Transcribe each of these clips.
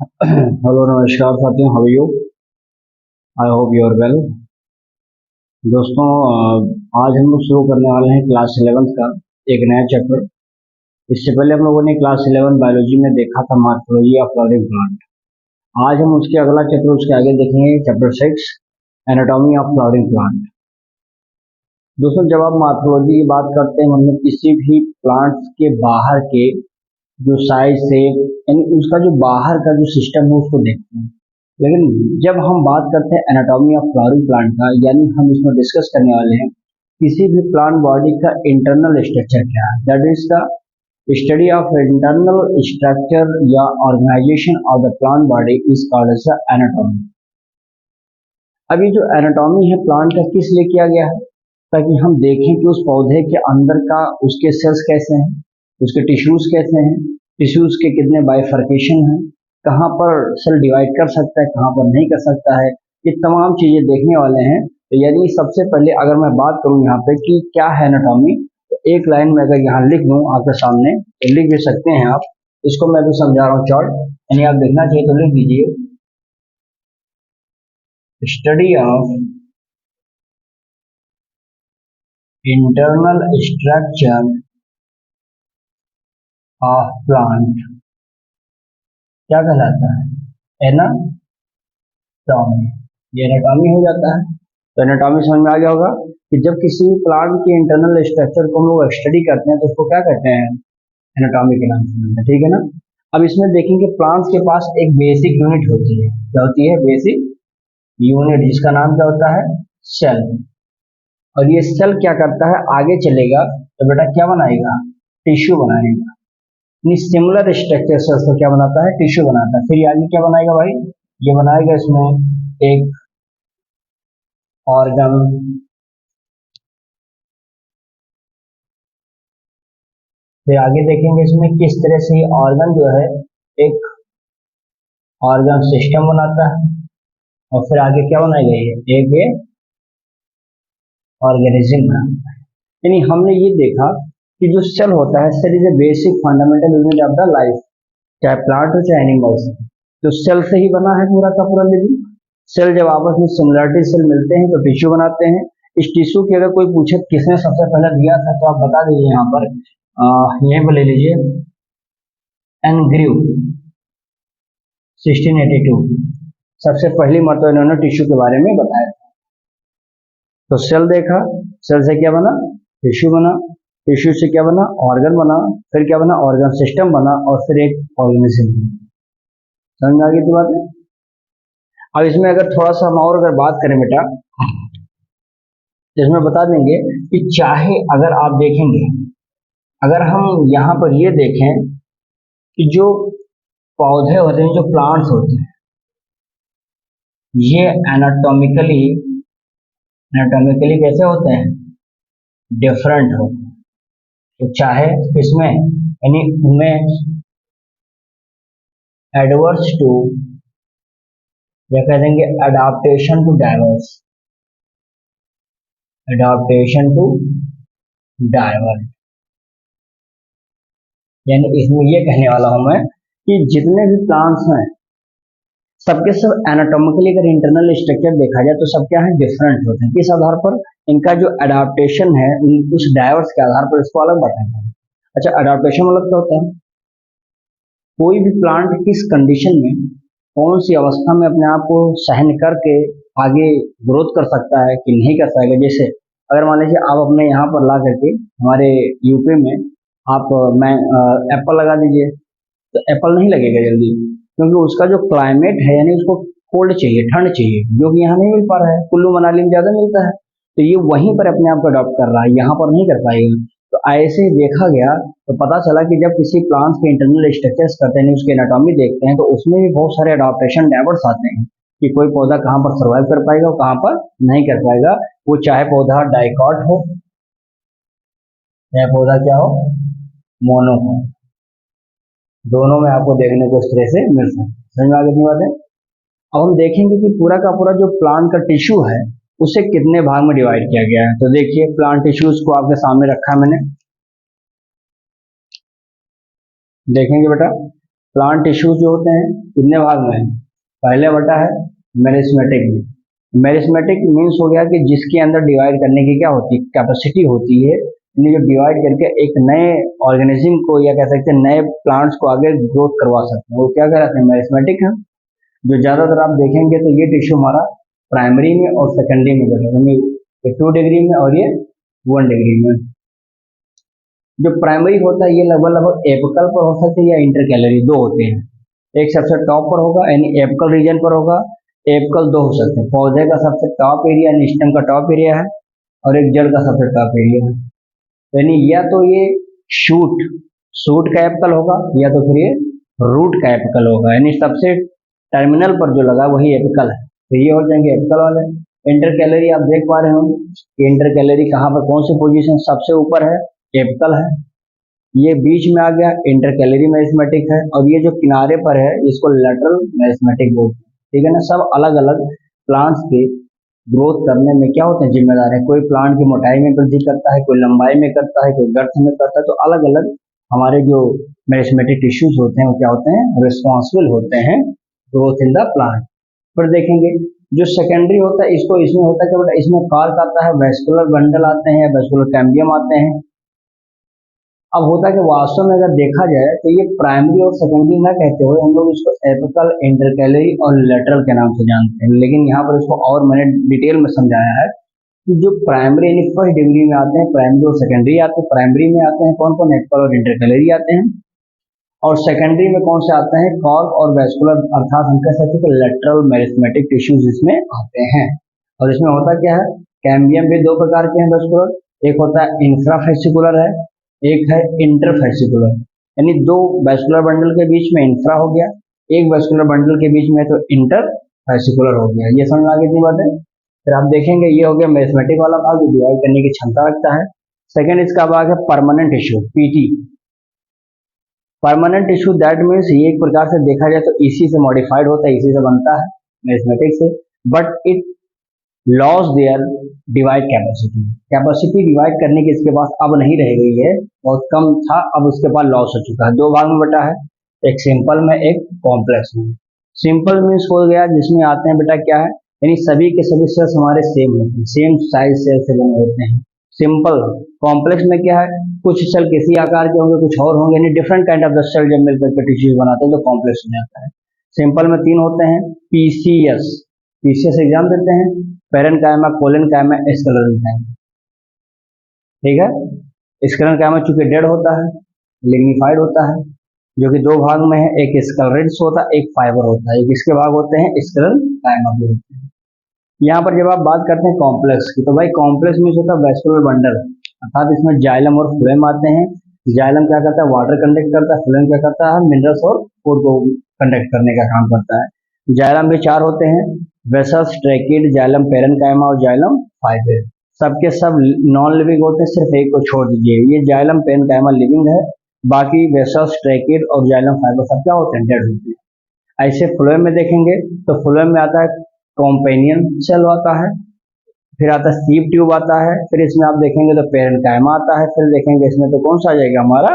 Hello नमस्कार साथियों, how are you? I hope you are well. दोस्तों, आज हम लोग शुरू करने वाले हैं क्लास 11th का एक नया चैप्टर। इससे पहले हम लोगों ने क्लास 11 बायोलॉजी में देखा था मॉर्फोलॉजी ऑफ फ्लावरिंग प्लांट। आज हम उसके अगला चैप्टर उसके आगे देखेंगे, chapter 6 anatomy of flowering plant. दोस्तों, जब आप मॉर्फोलॉजी की बात करते हैं, मतलब किसी भी प्लांट्स के बाहर के जो साइज से, यानी उसका जो बाहर का जो सिस्टम है उसको देखते हैं। लेकिन जब हम बात करते हैं एनाटॉमी ऑफ फ्लावरिंग प्लांट का, यानी हम इसमें डिस्कस करने वाले हैं किसी भी प्लांट बॉडी का इंटरनल स्ट्रक्चर क्या है, that is the study of internal structure या organisation of the plant body is called as the anatomy. अब ये जो एनाटॉमी है प्लांट का किस लिए किया गया है, ताकि हम देखें कि उस पौधे के अंदर का उसके सेल्स कैसे हैं, उसके टिश्यूज कैसे हैं, टिश्यूज के कितने बाइफर्केशन हैं, कहाँ पर सेल डिवाइड कर सकता है, कहाँ पर नहीं कर सकता है, ये तमाम चीजें देखने वाले हैं। तो यानी सबसे पहले अगर मैं बात करूं यहाँ पे कि क्या है एनाटॉमी, तो एक लाइन में अगर यहाँ लिख दूं आपके सामने, तो लिख भी सकते हैं आप। इसको मैं भी समझा रहा हूँ चार्ट, यानी आप देखना चाहिए तो लिख दीजिए, study of internal structure of plant क्या कहलाता है? एनाटॉमी। ये एनाटॉमी हो जाता है। तो एनाटॉमी समझ में आ गया होगा कि जब किसी प्लांट के इंटरनल स्ट्रक्चर को हम लोग स्टडी करते हैं तो उसको क्या कहते हैं? एनाटॉमी के नाम से मिलता है, ठीक है ना। अब इसमें देखेंगे प्लांट्स के पास एक बेसिक यूनिट होती है। क्या होती है? बेसिक यूनिट, जिसका नाम क्या होता है? सेल। और ये सेल क्या करता है? आगे चलेगा तो बेटा क्या बनाएगा? टिश्यू बनाएगा। सिमिलर स्ट्रक्चर से उसको क्या बनाता है? टिश्यू बनाता है। फिर ये आगे क्या बनाएगा भाई? ये बनाएगा इसमें एक ऑर्गन, फिर आगे देखेंगे इसमें किस तरह से ये ऑर्गन जो है एक ऑर्गन सिस्टम बनाता है, और फिर आगे क्या बनाएगा? ये एक ऑर्गेनिज्म बनाता है। यानी हमने ये देखा कि जो सेल होता है, cell is a basic fundamental unit of the life, चाहे प्लांट हो चाहे एनिमल्स। तो सेल से ही बना है पूरा का पूरा लिविंग। सेल जब आपस में सिमिलरिटी सेल मिलते हैं तो टिश्यू बनाते हैं। इस टिश्यू की अगर कोई पूछे किसने सबसे पहले दिया था, तो आप बता दीजिए यहाँ पर, यहीं पर ले लीजिए, एनग्रीव 1682। सबसे पहली मरतबा इन्होंने टिश्यू के बारे में बताया। तो सेल देखा, सेल से क्या बना? टिश्यू बना, टिश्यू से क्या बना? ऑर्गन बना, फिर क्या बना? ऑर्गन सिस्टम बना, और फिर एक ऑर्गेनिज्म बना। समझ में आ गई थी बात? अब इसमें अगर थोड़ा सा हम और अगर बात करें बेटा, इसमें बता देंगे कि चाहे अगर आप देखेंगे, अगर हम यहाँ पर ये देखें कि जो पौधे होते हैं, जो प्लांट्स होते हैं, ये एनाटॉमिकली कैसे होते हैं? डिफरेंट होते हैं। तो चाहे किसमें, यानी उनमें एडवर्स टू, या कह देंगे adaptation to diverse, adaptation to diverse. यानी इसमें ये कहने वाला हूं मैं कि जितने भी प्लांट्स हैं सबके सब एनाटॉमिकली अगर इंटरनल स्ट्रक्चर देखा जाए तो सब क्या है? डिफरेंट होते हैं। किस आधार पर? इनका जो अडाप्टेशन है उस डाइवर्स के आधार पर इसको अलग बताया है। अच्छा, अडाप्टेशन मतलब क्या होता है? कोई भी प्लांट किस कंडीशन में, कौन सी अवस्था में अपने आप को सहन करके आगे ग्रोथ कर सकता है कि नहीं कर पाएगा। जैसे अगर मान लीजिए आप अपने यहाँ पर ला करके हमारे यूपी में आप मैं एप्पल लगा दीजिए, तो एप्पल नहीं लगेगा जल्दी, क्योंकि उसका जो क्लाइमेट है, यानी उसको कोल्ड चाहिए, ठंड चाहिए, जो कि यहाँ नहीं मिल पा रहा है। कुल्लू मनाली में ज्यादा मिलता है, तो ये वहीं पर अपने आप को अडॉप्ट कर रहा है, यहाँ पर नहीं कर पाएगा। तो ऐसे ही देखा गया तो पता चला कि जब किसी प्लांट्स के इंटरनल स्ट्रक्चर्स करते हैं, उसकी एनाटॉमी देखते हैं, तो उसमें भी बहुत सारे अडॉप्टेशन डाइवर्स आते हैं कि कोई पौधा कहाँ पर सर्वाइव कर पाएगा और कहाँ पर नहीं कर पाएगा। वो चाहे पौधा डाइकॉट हो, चाहे पौधा क्या हो? मोनो हो, दोनों में आपको देखने को इस तरह से मिल सकता है। समझ में आ गई बात है? अब हम देखेंगे कि पूरा का पूरा जो प्लांट का टिश्यू है उसे कितने भाग में डिवाइड किया गया है। तो देखिए, प्लांट टिश्यूज को आपके सामने रखा है मैंने, देखेंगे बेटा। प्लांट टिश्यू जो होते हैं कितने भाग में है, पहले बटा है मेरिस्मेटिक में। मेरिस्मेटिक मीन्स हो गया कि जिसके अंदर डिवाइड करने की क्या होती है, कैपेसिटी होती है, यानी जो डिवाइड करके एक नए ऑर्गेनिज्म को या कह सकते हैं नए प्लांट्स को आगे ग्रोथ करवा सकते हैं, वो क्या कहलाते हैं, मेरिस्मेटिक है। जो ज्यादातर आप देखेंगे तो ये टिश्यू हमारा प्राइमरी में और सेकेंडरी में बटा, यानी 2 डिग्री में और ये 1 डिग्री में। जो प्राइमरी होता है ये लगभग लगभग एपिकल पर हो सकते हैं या इंटरकैलरी, दो होते हैं। एक सबसे टॉप पर होगा यानी एपिकल रीजन पर होगा, एपिकल दो हो सकते हैं, पौधे का सबसे टॉप एरिया यानी स्टेम का टॉप एरिया है और एक जड़ का सबसे टॉप एरिया है। यानी या तो ये शूट शूट का एपिकल होगा या तो फिर ये रूट का एपिकल होगा, यानी सबसे टर्मिनल पर जो लगा वही एपिकल है, तो ये हो जाएंगे एपिकल वाले। इंटरकैलरी आप देख पा रहे होंगे कि इंटरकैलरी कहाँ पर कौन सी पोजीशन सबसे ऊपर है, एपिकल है। ये बीच में आ गया इंटरकैलरी मेरिस्मेटिक है, और ये जो किनारे पर है इसको लेटरल मेरिस्मेटिक बोलते हैं। ठीक है ना, सब अलग अलग प्लांट्स के ग्रोथ करने में क्या होते हैं, जिम्मेदार है। कोई प्लांट की मोटाई में वृद्धि करता है, कोई लंबाई में करता है, कोई गर्थ में करता है, तो अलग अलग हमारे जो मेरिस्मेटिक टिश्यूज होते हैं वो क्या होते हैं, रिस्पॉन्सिबल होते हैं ग्रोथ इन द प्लांट। फिर देखेंगे जो सेकेंडरी होता है इसको, इसमें होता है कि बेटा इसमें कार्क आता है, वेस्कुलर बंडल आते हैं, वेस्कुलर कैम्बियम आते हैं। अब होता है कि वास्तव में अगर देखा जाए तो ये प्राइमरी और सेकेंडरी ना कहते हुए हम लोग इसको एपिकल, इंटरकैलरी और लेटरल के नाम से जानते हैं, लेकिन यहाँ पर इसको और मैंने डिटेल में समझाया है कि जो प्राइमरी यानी फर्स्ट डिग्री में आते हैं, प्राइमरी और सेकेंडरी आते हैं। प्राइमरी में आते हैं कौन कौन, एपिकल और इंटरकैलरी आते हैं, और सेकेंडरी में कौन से आते हैं, कॉर्क और वेस्कुलर, अर्थात हम कह सकते हैं कि लेटरल मेरिस्मेटिक टिश्यूज इसमें आते हैं। और इसमें होता क्या है, कैम्बियम भी दो प्रकार के हैं वेस्कुलर, एक होता है इंफ्राफेसिकुलर है, एक है इंटरफेसिकुलर, यानी दो वेस्कुलर बंडल के बीच में इंफ्रा हो गया, एक वेस्कुलर बंडल के बीच में तो इंटर फेसिकुलर हो गया। ये समझ आ गई इतनी बातें। फिर आप देखेंगे ये हो गया मेरिस्मेटिक वाला भाग जो डिवाइड करने की क्षमता रखता है। सेकेंड इसका भाग है permanent tissue, PT. Permanent tissue that means ये एक प्रकार से देखा जाए तो इसी से मॉडिफाइड होता है, इसी से बनता है मेरिस्मेटिक से, but it lose their divide capacity. Capacity divide करने की इसके पास अब नहीं रह गई है, बहुत कम था, अब उसके पास लॉस हो चुका है। दो भाग में बटा है, एक सिंपल में एक कॉम्प्लेक्स में। सिंपल मीन्स हो गया जिसमें आते हैं बेटा क्या है, यानी सभी के सभी सेल्स हमारे सेम होते हैं, सेम साइज सेल से बने होते हैं, सिंपल। कॉम्प्लेक्स में क्या है, कुछ सेल किसी आकार के होंगे, कुछ और होंगे, यानी different kind of the cell जब मिलकर के टिश्यूज बनाते हैं तो कॉम्प्लेक्स हो जाता है। सिंपल में तीन होते हैं, पीसीएस, पीसीएस एग्जाम देते हैं, पेरन कायमा, कोलन कायमा, स्क्लेरल कायमा। ठीक है, स्क्लेरल कायमा चूंकि डेड होता है, लिग्निफाइड होता है, जो कि दो भाग में है, एक स्क्लेरेट्स होता है, एक फाइबर होता है, एक इसके भाग होते हैं, स्क्लेरल कायमा भी होते हैं। यहाँ पर जब आप बात करते हैं कॉम्प्लेक्स की, तो भाई कॉम्प्लेक्स में होता है वेस्कुलर बंडल, अर्थात इसमें जाइलम और फ्लोएम आते हैं। जाइलम क्या करता है, वाटर कंडक्ट करता है, फ्लोएम क्या करता है, मिनरल्स और फूड को कंडक्ट करने का काम करता है। जाइलम भी चार होते हैं, वेसल्स, ट्रैकिड, जाइलम पेरेन्काइमा और जाइलम फाइबर। सबके सब नॉन लिविंग होते हैं, सिर्फ एक को छोड़ दीजिए, ये जाइलम पेरेन्काइमा लिविंग है, बाकी वेसल्स, ट्रैकिड और जाइलम फाइबर सब क्या होते हैं, डेड होते हैं। ऐसे फ्लोएम में देखेंगे तो फ्लोएम में आता है कॉम्पेनियन सेल आता है, फिर आता है सीप ट्यूब आता है, फिर इसमें आप देखेंगे तो पेरेन्काइमा आता है, फिर देखेंगे इसमें तो कौन सा आ जाएगा हमारा,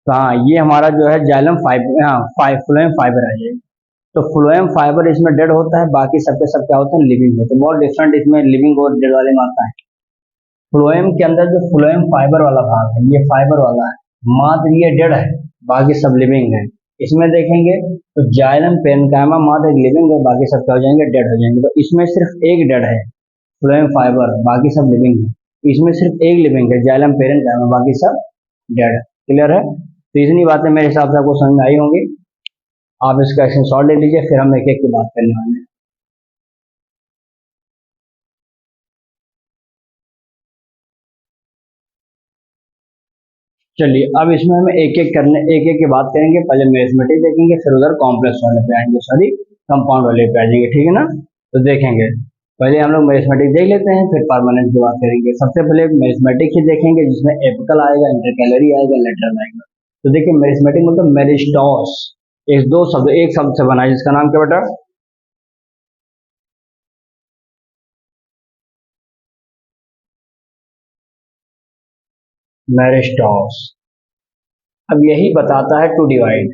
हाँ ये हमारा जो है जाइलम फाइबर, हाँ फ्लोएम फाइबर आ जाएगा। तो फ्लोएम फाइबर इसमें डेड होता है, बाकी सबके सब क्या होते हैं, लिविंग होते हैं। बहुत डिफरेंट इसमें लिविंग और डेड वाले में आता है। फ्लोएम के अंदर जो फ्लोएम फाइबर वाला भाग है ये फाइबर वाला है, मात्र ये डेड है, बाकी सब लिविंग है। इसमें देखेंगे तो जाइलम पेरेन्काइमा मात्र एक लिविंग है, बाकी सब क्या हो जाएंगे, डेड हो जाएंगे। तो इसमें सिर्फ एक डेड है फ्लोएम फाइबर, बाकी सब लिविंग है। इसमें सिर्फ एक लिविंग है जाइलम पेरेन्काइमा, बाकी सब डेड है। क्लियर है, तो इतनी बातें मेरे हिसाब से आपको समझ में आई होंगी। आप इसका स्क्रीनशॉट ले लीजिए, फिर हम एक एक की बात करने वाले हैं। चलिए अब इसमें हम एक एक की बात करेंगे। पहले मेरिस्मेटिक देखेंगे, फिर उधर कॉम्प्लेक्स वाले पे आएंगे, सॉरी कंपाउंड वाले पे आ जाएंगे, ठीक है ना। तो देखेंगे, पहले हम लोग मेरिस्मेटिक देख लेते हैं, फिर परमानेंट की बात करेंगे। सबसे पहले मेरिस्मेटिक ही देखेंगे, जिसमें एपिकल आएगा, इंटरकैलरी आएगा, लेटरल आएगा। तो देखिए मेरिस्मेटिक मतलब मेरिस्टॉस, एक दो शब्द एक शब्द से बना है, जिसका नाम क्या बेटा, मेरिस्टॉस। अब यही बताता है टू डिवाइड,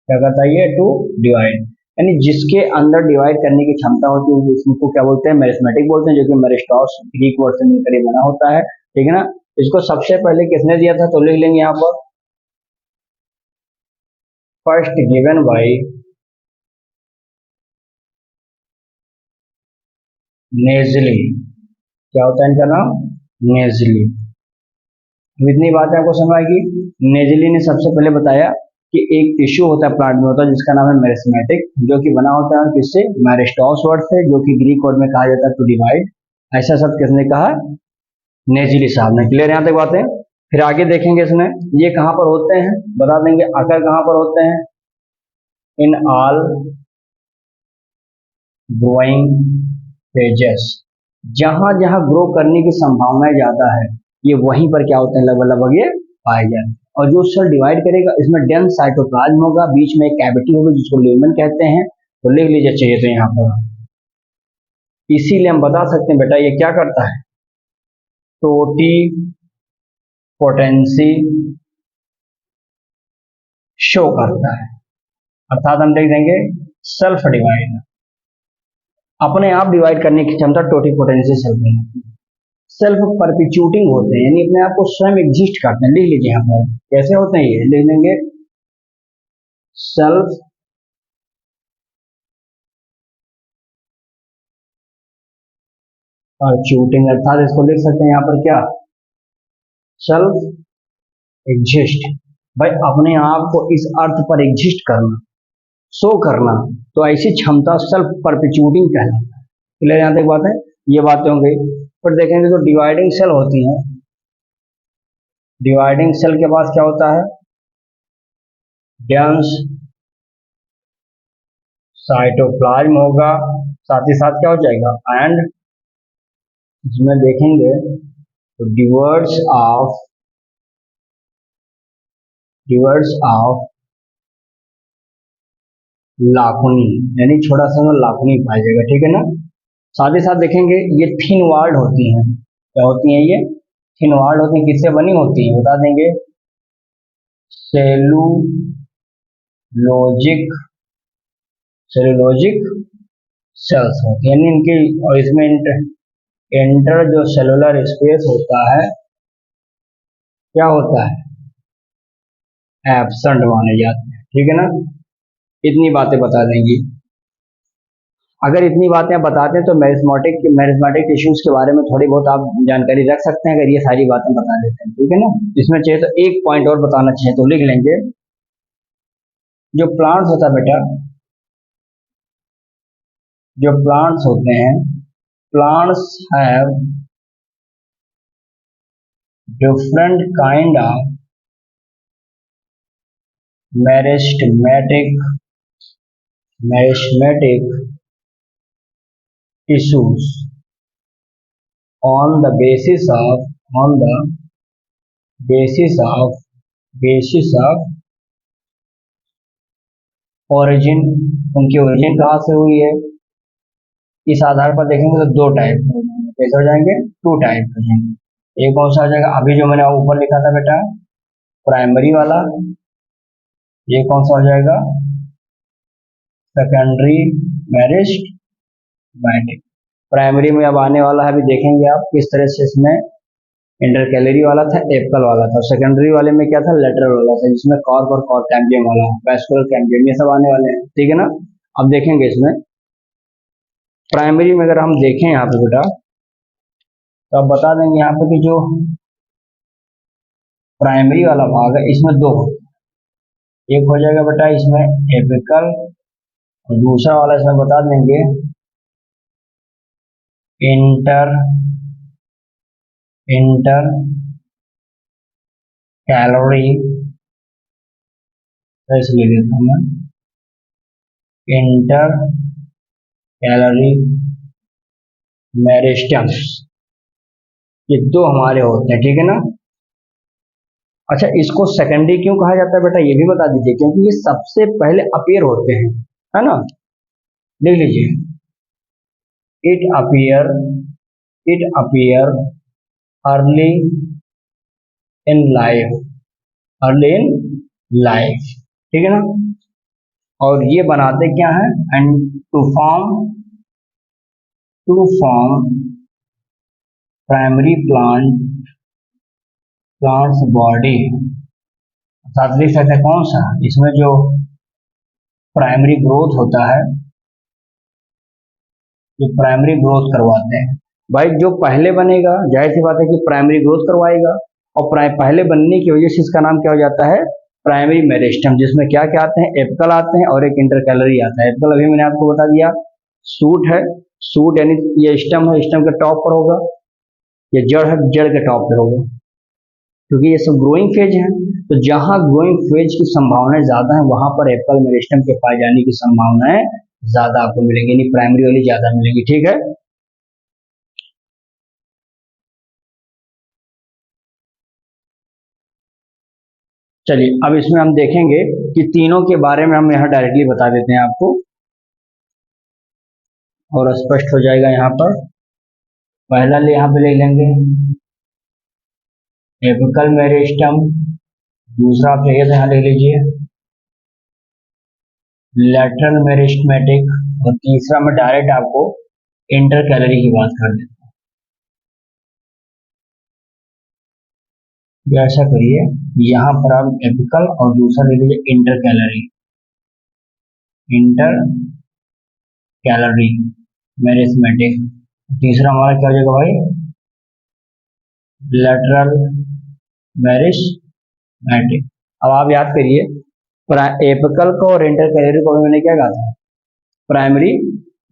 क्या कहता है ये, टू डिवाइड, यानी जिसके अंदर डिवाइड करने की क्षमता होती है उसको क्या बोलते हैं, मेरिस्मेटिक बोलते हैं, जो कि मेरिस्टॉस ग्रीक वर्ड से मिलकर ही बना होता है, ठीक है ना। इसको सबसे पहले किसने दिया था, तो लिख लेंगे यहाँ पर, फर्स्ट गिवन बाय नेजली, क्या होता है इनका नाम, नेजली। इतनी बातें आपको समझ आएगी। नेजली ने सबसे पहले बताया कि एक टिश्यू होता है प्लांट में होता है जिसका नाम है मेरिस्मेटिक, जो कि बना होता है किससे, मैरिस्टॉस वर्ड से, जो कि ग्रीक वर्ड में कहा जाता है टू डिवाइड। ऐसा शब्द किसने कहा, नेजली साहब ने। क्लियर यहाँ तक बातें। फिर आगे देखेंगे इसमें ये कहाँ पर होते हैं, बता देंगे आकर कहाँ पर होते हैं, इन ऑल ग्रोइंग पेजेस, जहां जहां ग्रो करने की संभावनाएं ज्यादा है ये वहीं पर क्या होते हैं, लगभग लगभग ये पाए जाते हैं। और जो सेल डिवाइड करेगा इसमें डेंस साइटोप्लाज्म होगा, बीच में एक कैविटी होगी जिसको ल्यूमेन कहते हैं, तो लिख लीजिए चाहिए तो यहाँ पर। इसीलिए हम बता सकते हैं बेटा ये क्या करता है, टोटी पोटेंसी शो करता है, अर्थात हम देख देंगे सेल्फ डिवाइड, अपने आप डिवाइड करने की क्षमता टोटिपोटेंसी सेल में होती है। सेल्फ परपिच्यूटिंग होते हैं, यानी अपने आप को स्वयं एग्जिस्ट करते हैं। लिख लीजिए यहाँ पर कैसे होते हैं, ये लिख देंगे सेल्फ परच्यूटिंग, अर्थात इसको लिख सकते हैं यहाँ पर क्या, सेल्फ एग्जिस्ट, भाई अपने आप को इस अर्थ पर एग्जिस्ट करना, शो करना, तो ऐसी क्षमता सेल्फ परपिच्यूटिंग कहलाता है। क्लियर यहाँ तक बात है, ये बातें हो गई। फिर देखेंगे जो डिवाइडिंग सेल होती है, डिवाइडिंग सेल के पास क्या होता है, डेंस साइटोप्लाज्म होगा, साथ ही साथ क्या हो जाएगा, एंड इसमें देखेंगे तो डिवर्स ऑफ लाकुनी, यानी छोटा सा लाकुनी पाया जाएगा, ठीक है ना। साथ ही साथ देखेंगे ये थिन वाल्ड होती हैं, क्या होती हैं ये, थिन वाल्ड होती हैं, किससे बनी होती है बता देंगे, सेलुलोजिक सेलुलोजिक सेल्स होती है, यानी इनकी, और इसमें इंटर जो सेलुलर स्पेस होता है क्या होता है, एब्सेंट माने जाते हैं, ठीक है ना। इतनी बातें बता देंगी। अगर इतनी बातें आप बताते हैं तो मेरिस्मेटिक टिश्यूज के बारे में थोड़ी बहुत आप जानकारी रख सकते हैं, अगर ये सारी बातें बता देते हैं, ठीक है ना। इसमें चाहिए तो एक पॉइंट और बताना चाहिए तो लिख लेंगे, जो प्लांट्स होता है बेटा, जो प्लांट्स होते हैं, plants have different kind of meristematic meristematic tissues on the basis of origin, उनकी ओरिजिन कहाँ से हुई है, इस आधार पर देखेंगे तो दो टाइप कैसे हो जाएंगे, टू टाइप हो जाएंगे। एक कौन सा हो जाएगा, अभी जो मैंने ऊपर लिखा था बेटा प्राइमरी वाला, ये कौन सा हो जाएगा, सेकेंडरी मेरिस्टेमेटिक। प्राइमरी में अब आने वाला है, अभी देखेंगे आप किस तरह से इसमें इंटरकैलरी वाला था, एपिकल वाला था, सेकेंडरी वाले में क्या था, लेटरल वाला था, जिसमें कॉर्क और कॉर्क कैम्बियम वाला, वैस्कुलर कैम्बियम, ये सब आने वाले हैं, ठीक है ना। अब देखेंगे इसमें प्राइमरी में अगर हम देखें यहाँ पे बेटा, तो अब बता देंगे यहाँ पे कि जो प्राइमरी वाला भाग है इसमें दो होते हैं, एक हो जाएगा बेटा इसमें एपिकल, और दूसरा वाला इसमें बता देंगे इंटर इंटर कैलोरी, इसलिए देता हूँ मैं इंटर कैलोरी मेरिस्टम्स, ये दो हमारे होते हैं, ठीक है ना। अच्छा इसको सेकेंडरी क्यों कहा जाता है बेटा, ये भी बता दीजिए, क्योंकि ये सबसे पहले अपीयर होते हैं, है ना। देख लीजिए, it appear early in life, early in life, ठीक है ना। और ये बनाते क्या है, and to form primary plants body, साथ लिख सकते हैं कौन सा, इसमें जो प्राइमरी ग्रोथ होता है, जो प्राइमरी ग्रोथ करवाते हैं। भाई जो पहले बनेगा जाहिर सी बात है कि प्राइमरी ग्रोथ करवाएगा, और पहले बनने की वजह से इसका नाम क्या हो जाता है, प्राइमरी मेरिस्टम, जिसमें क्या क्या आते हैं, एपिकल आते हैं और एक इंटरकैलरी आता है। एपिकल अभी मैंने आपको बता दिया, सूट है, सूट यानी ये स्टेम है, स्टेम के टॉप पर होगा, ये जड़ है, जड़ के टॉप पर होगा, क्योंकि ये सब ग्रोइंग फेज है। तो जहां ग्रोइंग फेज की संभावनाएं ज्यादा है वहां पर एपिकल मेरिस्टम के पाए जाने की संभावनाएं ज्यादा आपको मिलेंगी, यानी प्राइमरी वाली ज्यादा मिलेंगी, ठीक है। चलिए अब इसमें हम देखेंगे कि तीनों के बारे में हम यहाँ डायरेक्टली बता देते हैं आपको, और स्पष्ट हो जाएगा। यहाँ पर पहला यहाँ पे ले लेंगे एपिकल मेरिस्टम, दूसरा आप यहाँ ले लीजिए लैटरल मेरिस्टेमेटिक, और तीसरा मैं डायरेक्ट आपको इंटरकैलरी की बात कर देता हूँ। ऐसा करिए, यहाँ पर आप एपिकल और दूसरा ले लीजिए इंटरकैलरी मेरिस्टेमेटिक, तीसरा हमारा क्या हो जाएगा भाई, लैटरल मेरिस्टेमेटिक। अब आप याद करिए, एपिकल को और इंटरकैलरी को मैंने क्या कहा था, प्राइमरी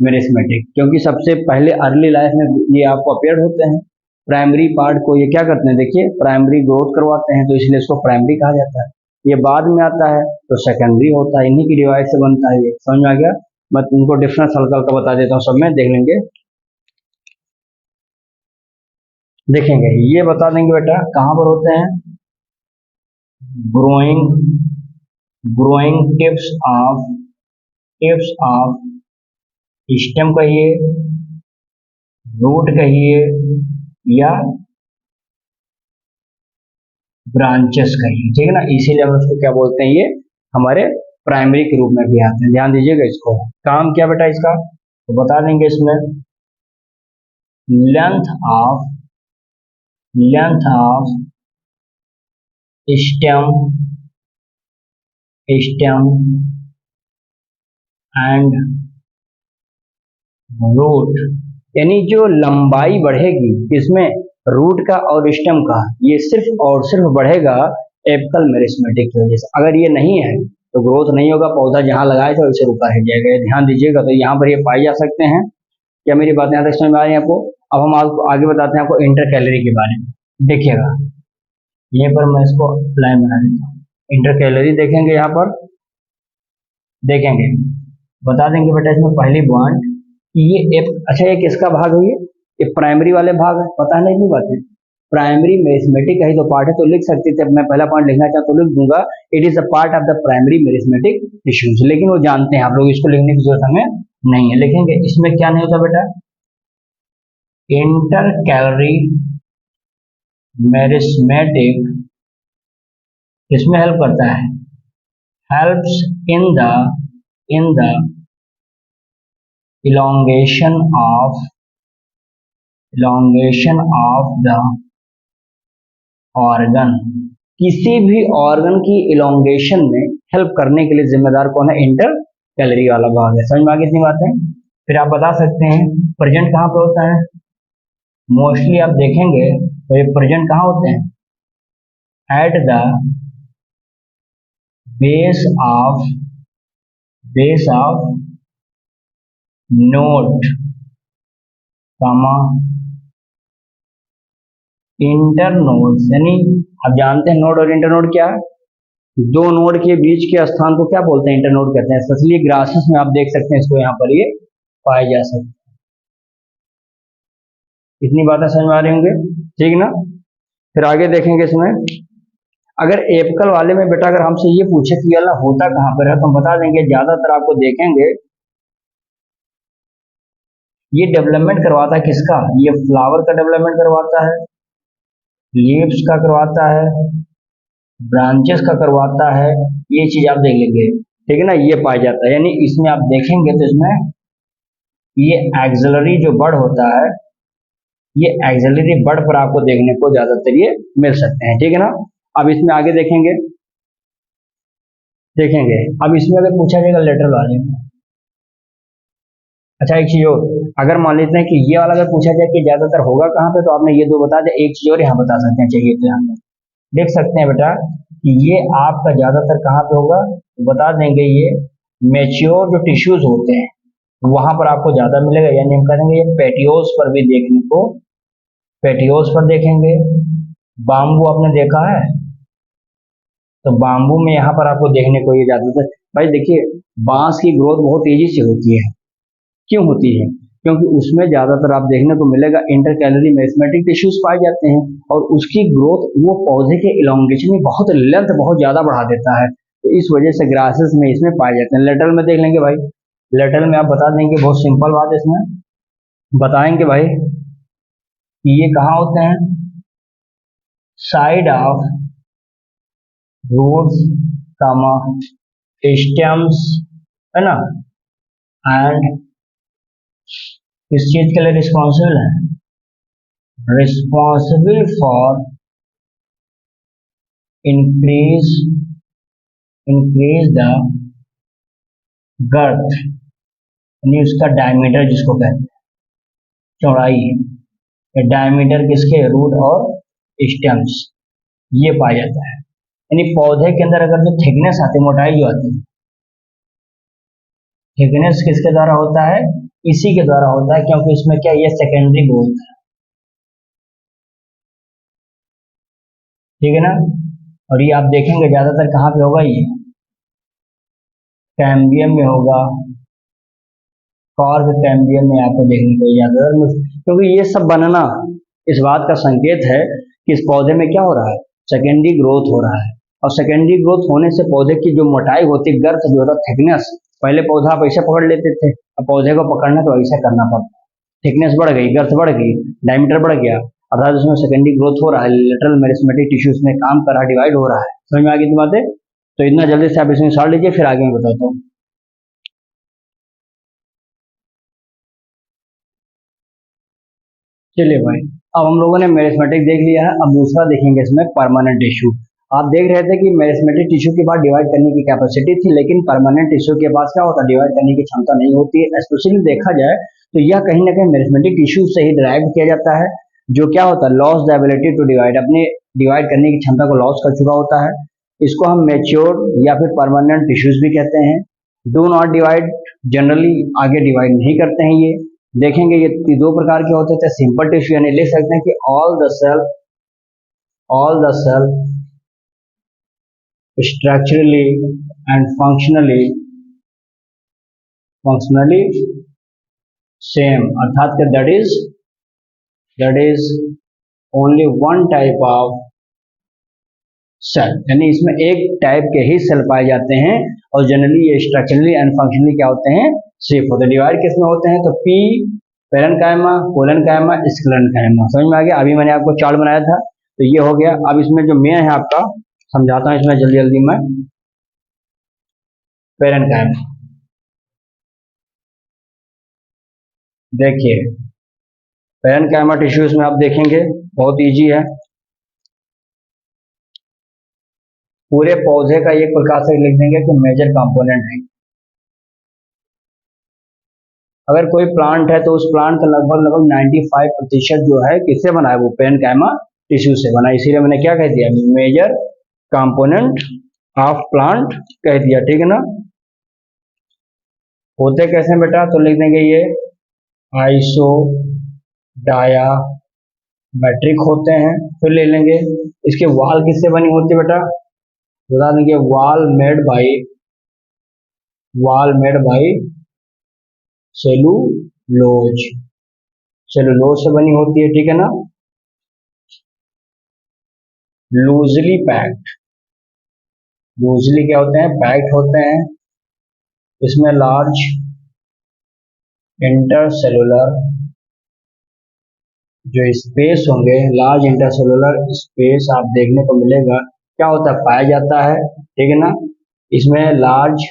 मेरिस्टेमेटिक, क्योंकि सबसे पहले अर्ली लाइफ में ये आपको अपेयर होते हैं। प्राइमरी पार्ट को ये क्या करते हैं, देखिए प्राइमरी ग्रोथ करवाते हैं, तो इसलिए इसको प्राइमरी कहा जाता है। ये बाद में आता है तो सेकेंडरी होता है, इन्हीं की डिवाइड से बनता है। ये समझ में आ गया। मैं तुमको डिफरेंस हल्का हल्का बता देता हूँ, सब में देख लेंगे, देखेंगे, ये बता देंगे बेटा कहाँ पर होते हैं, growing growing tips of stem कहिए, रूट कहिए, या ब्रांचेस कहिए, ठीक है ना। इसीलिए हम उसको क्या बोलते हैं, ये हमारे प्राइमरी के रूप में भी आते हैं। ध्यान दीजिएगा, इसको काम क्या बेटा इसका तो बता देंगे। इसमें length of stem and root, यानी जो लंबाई बढ़ेगी इसमें रूट का और स्टेम का, ये सिर्फ और सिर्फ बढ़ेगा एपिकल मेरिस्टेमेटिक की वजह से। अगर ये नहीं है तो ग्रोथ नहीं होगा, पौधा जहां लगाए थे वैसे रुका रह जाएगा। ध्यान दीजिएगा, तो यहाँ पर ये पाए जा सकते हैं। क्या मेरी बात यहाँ तक समझ में आ रही है आपको। अब हम आपको आगे बताते हैं आपको इंटरकैलरी के बारे में। देखिएगा यहीं पर मैं इसको लाइन बना देता हूँ, इंटरकैलरी देखेंगे, यहाँ पर देखेंगे, बता देंगे बेटा इसमें पहली बॉन्ड कि ये अच्छा ये किसका भाग है, ये प्राइमरी वाले भाग है, पता है ना इतनी बात है। प्राइमरी मेरिस्टेमेटिक का ही तो पार्ट है, तो लिख सकते थे, मैं पहला पॉइंट लिखना चाहता तो लिख दूंगा, it is a part of the primary meristematic tissues, लेकिन वो जानते हैं आप लोग, इसको लिखने की जरूरत हमें नहीं है। लिखेंगे इसमें क्या नहीं होता बेटा, इंटरकैलरी मेरिस्टेमेटिक इसमें हेल्प करता है, helps in the elongation of the organ, किसी भी ऑर्गन की इलोंगेशन में हेल्प करने के लिए जिम्मेदार कौन है, इंटर कैलरी वाला भाग है। समझ में आ गई इतनी बात है। फिर आप बता सकते हैं प्रेजेंट कहाँ पे होता है, मोस्टली आप देखेंगे तो ये प्रेजेंट कहाँ होते हैं, at the base of node comma internodes, यानी आप जानते हैं नोड और इंटरनोड क्या है, दो नोड के बीच के स्थान को क्या बोलते हैं, इंटरनोड कहते हैं। स्पेशली ग्रासेस में आप देख सकते हैं इसको, यहाँ पर ये पाए जा सकते हैं। इतनी बातें समझ में आ रही होंगे, ठीक ना। फिर आगे देखेंगे इसमें, अगर एपिकल वाले में बेटा अगर हमसे ये पूछे कि ये होता कहाँ पर है, तो हम बता देंगे ज्यादातर आपको देखेंगे ये डेवलपमेंट करवाता है किसका, ये फ्लावर का डेवलपमेंट करवाता है, लीव्स का करवाता है, ब्रांचेस का करवाता है, ये चीज आप देख लेंगे, ठीक है ना, ये पाया जाता है। यानी इसमें आप देखेंगे तो इसमें ये एक्सिलरी जो बर्ड होता है, ये एक्सिलरी बर्ड पर आपको देखने को ज्यादातर ये मिल सकते हैं, ठीक है ना। अब इसमें आगे देखेंगे, अब इसमें अगर पूछा जाएगा लेटरल वाले में, अच्छा एक चीज और, अगर मान लेते हैं कि ये वाला अगर पूछा जाए कि ज्यादातर होगा कहाँ पे, तो आपने ये दो बता दिया, एक चीज और यहाँ बता सकते हैं, चाहिए तो यहाँ पे देख सकते हैं बेटा कि ये आपका ज्यादातर कहाँ पे होगा, तो बता देंगे ये मेच्योर जो टिश्यूज होते हैं वहां पर आपको ज्यादा मिलेगा, यानी हम कहेंगे ये पेटियोस पर भी देखने को, पेटियोस पर देखेंगे। बाम्बू आपने देखा है, तो बाम्बू में यहाँ पर आपको देखने को ये ज्यादातर, भाई देखिए बांस की ग्रोथ बहुत तेजी से होती है, क्यों होती है, क्योंकि उसमें ज्यादातर आप देखने को मिलेगा इंटरकैलरी मेरिस्मेटिक टिश्यूज पाए जाते हैं, और उसकी ग्रोथ वो पौधे के इलोंगेशन में बहुत लेंथ बहुत ज्यादा बढ़ा देता है, तो इस वजह से ग्रासेस में इसमें पाए जाते हैं। लेटरल में देख लेंगे भाई, लेटरल में आप बता देंगे, बहुत सिंपल बात है, इसमें बताएंगे भाई कि ये कहाँ होते हैं, side of roots comma stems, है ना, एंड किस चीज के लिए रिस्पॉन्सिबल है, responsible for increase increase the girth, यानी उसका डायमीटर जिसको कहते हैं, चौड़ाई, या डायमीटर किसके, रूट और स्टेम्स, ये पाया जाता है। यानी पौधे के अंदर अगर जो थिकनेस आती है, मोटाई जो आती है, थिकनेस किसके द्वारा होता है, इसी के द्वारा होता है, क्योंकि इसमें क्या ये सेकेंडरी ग्रोथ है, ठीक है ना। और ये आप देखेंगे ज्यादातर कहाँ पे होगा, ये कैम्बियम में होगा, कॉर्क कैम्बियम में आपको देखने को ज्यादातर, क्योंकि ये सब बनना इस बात का संकेत है कि इस पौधे में क्या हो रहा है, सेकेंडरी ग्रोथ हो रहा है, और सेकेंडरी ग्रोथ होने से पौधे की जो मोटाई होती है, गर्थ जो होता है, थिकनेस, पहले पौधा आप ऐसे पकड़ लेते थे, अब पौधे को पकड़ना तो ऐसा करना पड़ता है, थिकनेस बढ़ गई, गर्थ बढ़ गई, डायमीटर बढ़ गया, अर्थात उसमें सेकेंडरी ग्रोथ हो रहा है, लेटरल मेरिस्मेटिक टिश्यूज में काम कर रहा है, डिवाइड हो रहा है। समझ में आ गई बात है, तो इतना जल्दी से आप इसमें सॉल्व लीजिए, फिर आगे मैं बताता हूँ। चलिए भाई, अब हम लोगों ने मेरिस्मेटिक देख लिया है, अब दूसरा देखेंगे इसमें परमानेंट टिश्यू। आप देख रहे थे कि मेरिस्मेटिक टिश्यू के बाद डिवाइड करने की कैपेसिटी थी, लेकिन परमानेंट टिश्यू के पास क्या होता है, डिवाइड करने की क्षमता नहीं होती है। स्पेशली देखा जाए तो यह कहीं ना कहीं मेरिस्मेटिक टिश्यू से ही ड्राइव किया जाता है, जो क्या होता है, loss the ability to divide, अपने डिवाइड करने की क्षमता को लॉस कर चुका होता है। इसको हम मेच्योर या फिर परमानेंट टिश्यूज भी कहते हैं। डू नॉट डिवाइड, जनरली आगे डिवाइड नहीं करते हैं ये। देखेंगे ये दो प्रकार के होते थे, सिंपल टिश्यू, यानी लिख सकते हैं कि all the cell structurally and functionally same, अर्थात कि that is only one type of cell, यानी इसमें एक टाइप के ही सेल पाए जाते हैं, और जनरली ये स्ट्रक्चरली एंड फंक्शनली क्या होते हैं, सेफ होते हैं। डिवाइड किस में होते हैं, तो पी पेरेन्काइमा, कोलेनकाइमा, स्क्लेरेन्काइमा। समझ में आ गया, अभी मैंने आपको चार्ट बनाया था, तो ये हो गया। अब इसमें जो मेन है आपका, समझाता हूँ इसमें जल्दी जल्दी मैं, पेरेन्काइमा। देखिए पेरेन्काइमा टिश्यूज में आप देखेंगे बहुत इजी है, पूरे पौधे का एक प्रकार से लिख देंगे कि मेजर कंपोनेंट है। अगर कोई प्लांट है तो उस प्लांट का लगभग लगभग 95% जो है किससे बना है, वो पेरेन्काइमा टिश्यू से बना है, इसीलिए मैंने क्या कह दिया, मेजर कंपोनेंट ऑफ प्लांट कह दिया, ठीक है ना। होते कैसे बेटा, तो लिख देंगे ये आइसो डायामेट्रिक होते हैं। फिर ले लेंगे इसके वाल किससे बनी होती है बेटा, बता देंगे वाल मेड बाई सेलुलोज, सेलुलोज से बनी होती है, ठीक है ना। लूजली पैक्ड, लूजली क्या होते हैं, पैक्ड होते हैं। इसमें लार्ज इंटरसेलुलर जो स्पेस होंगे, लार्ज इंटरसेलुलर स्पेस आप देखने को मिलेगा, क्या होता है, पाया जाता है, ठीक है ना। इसमें लार्ज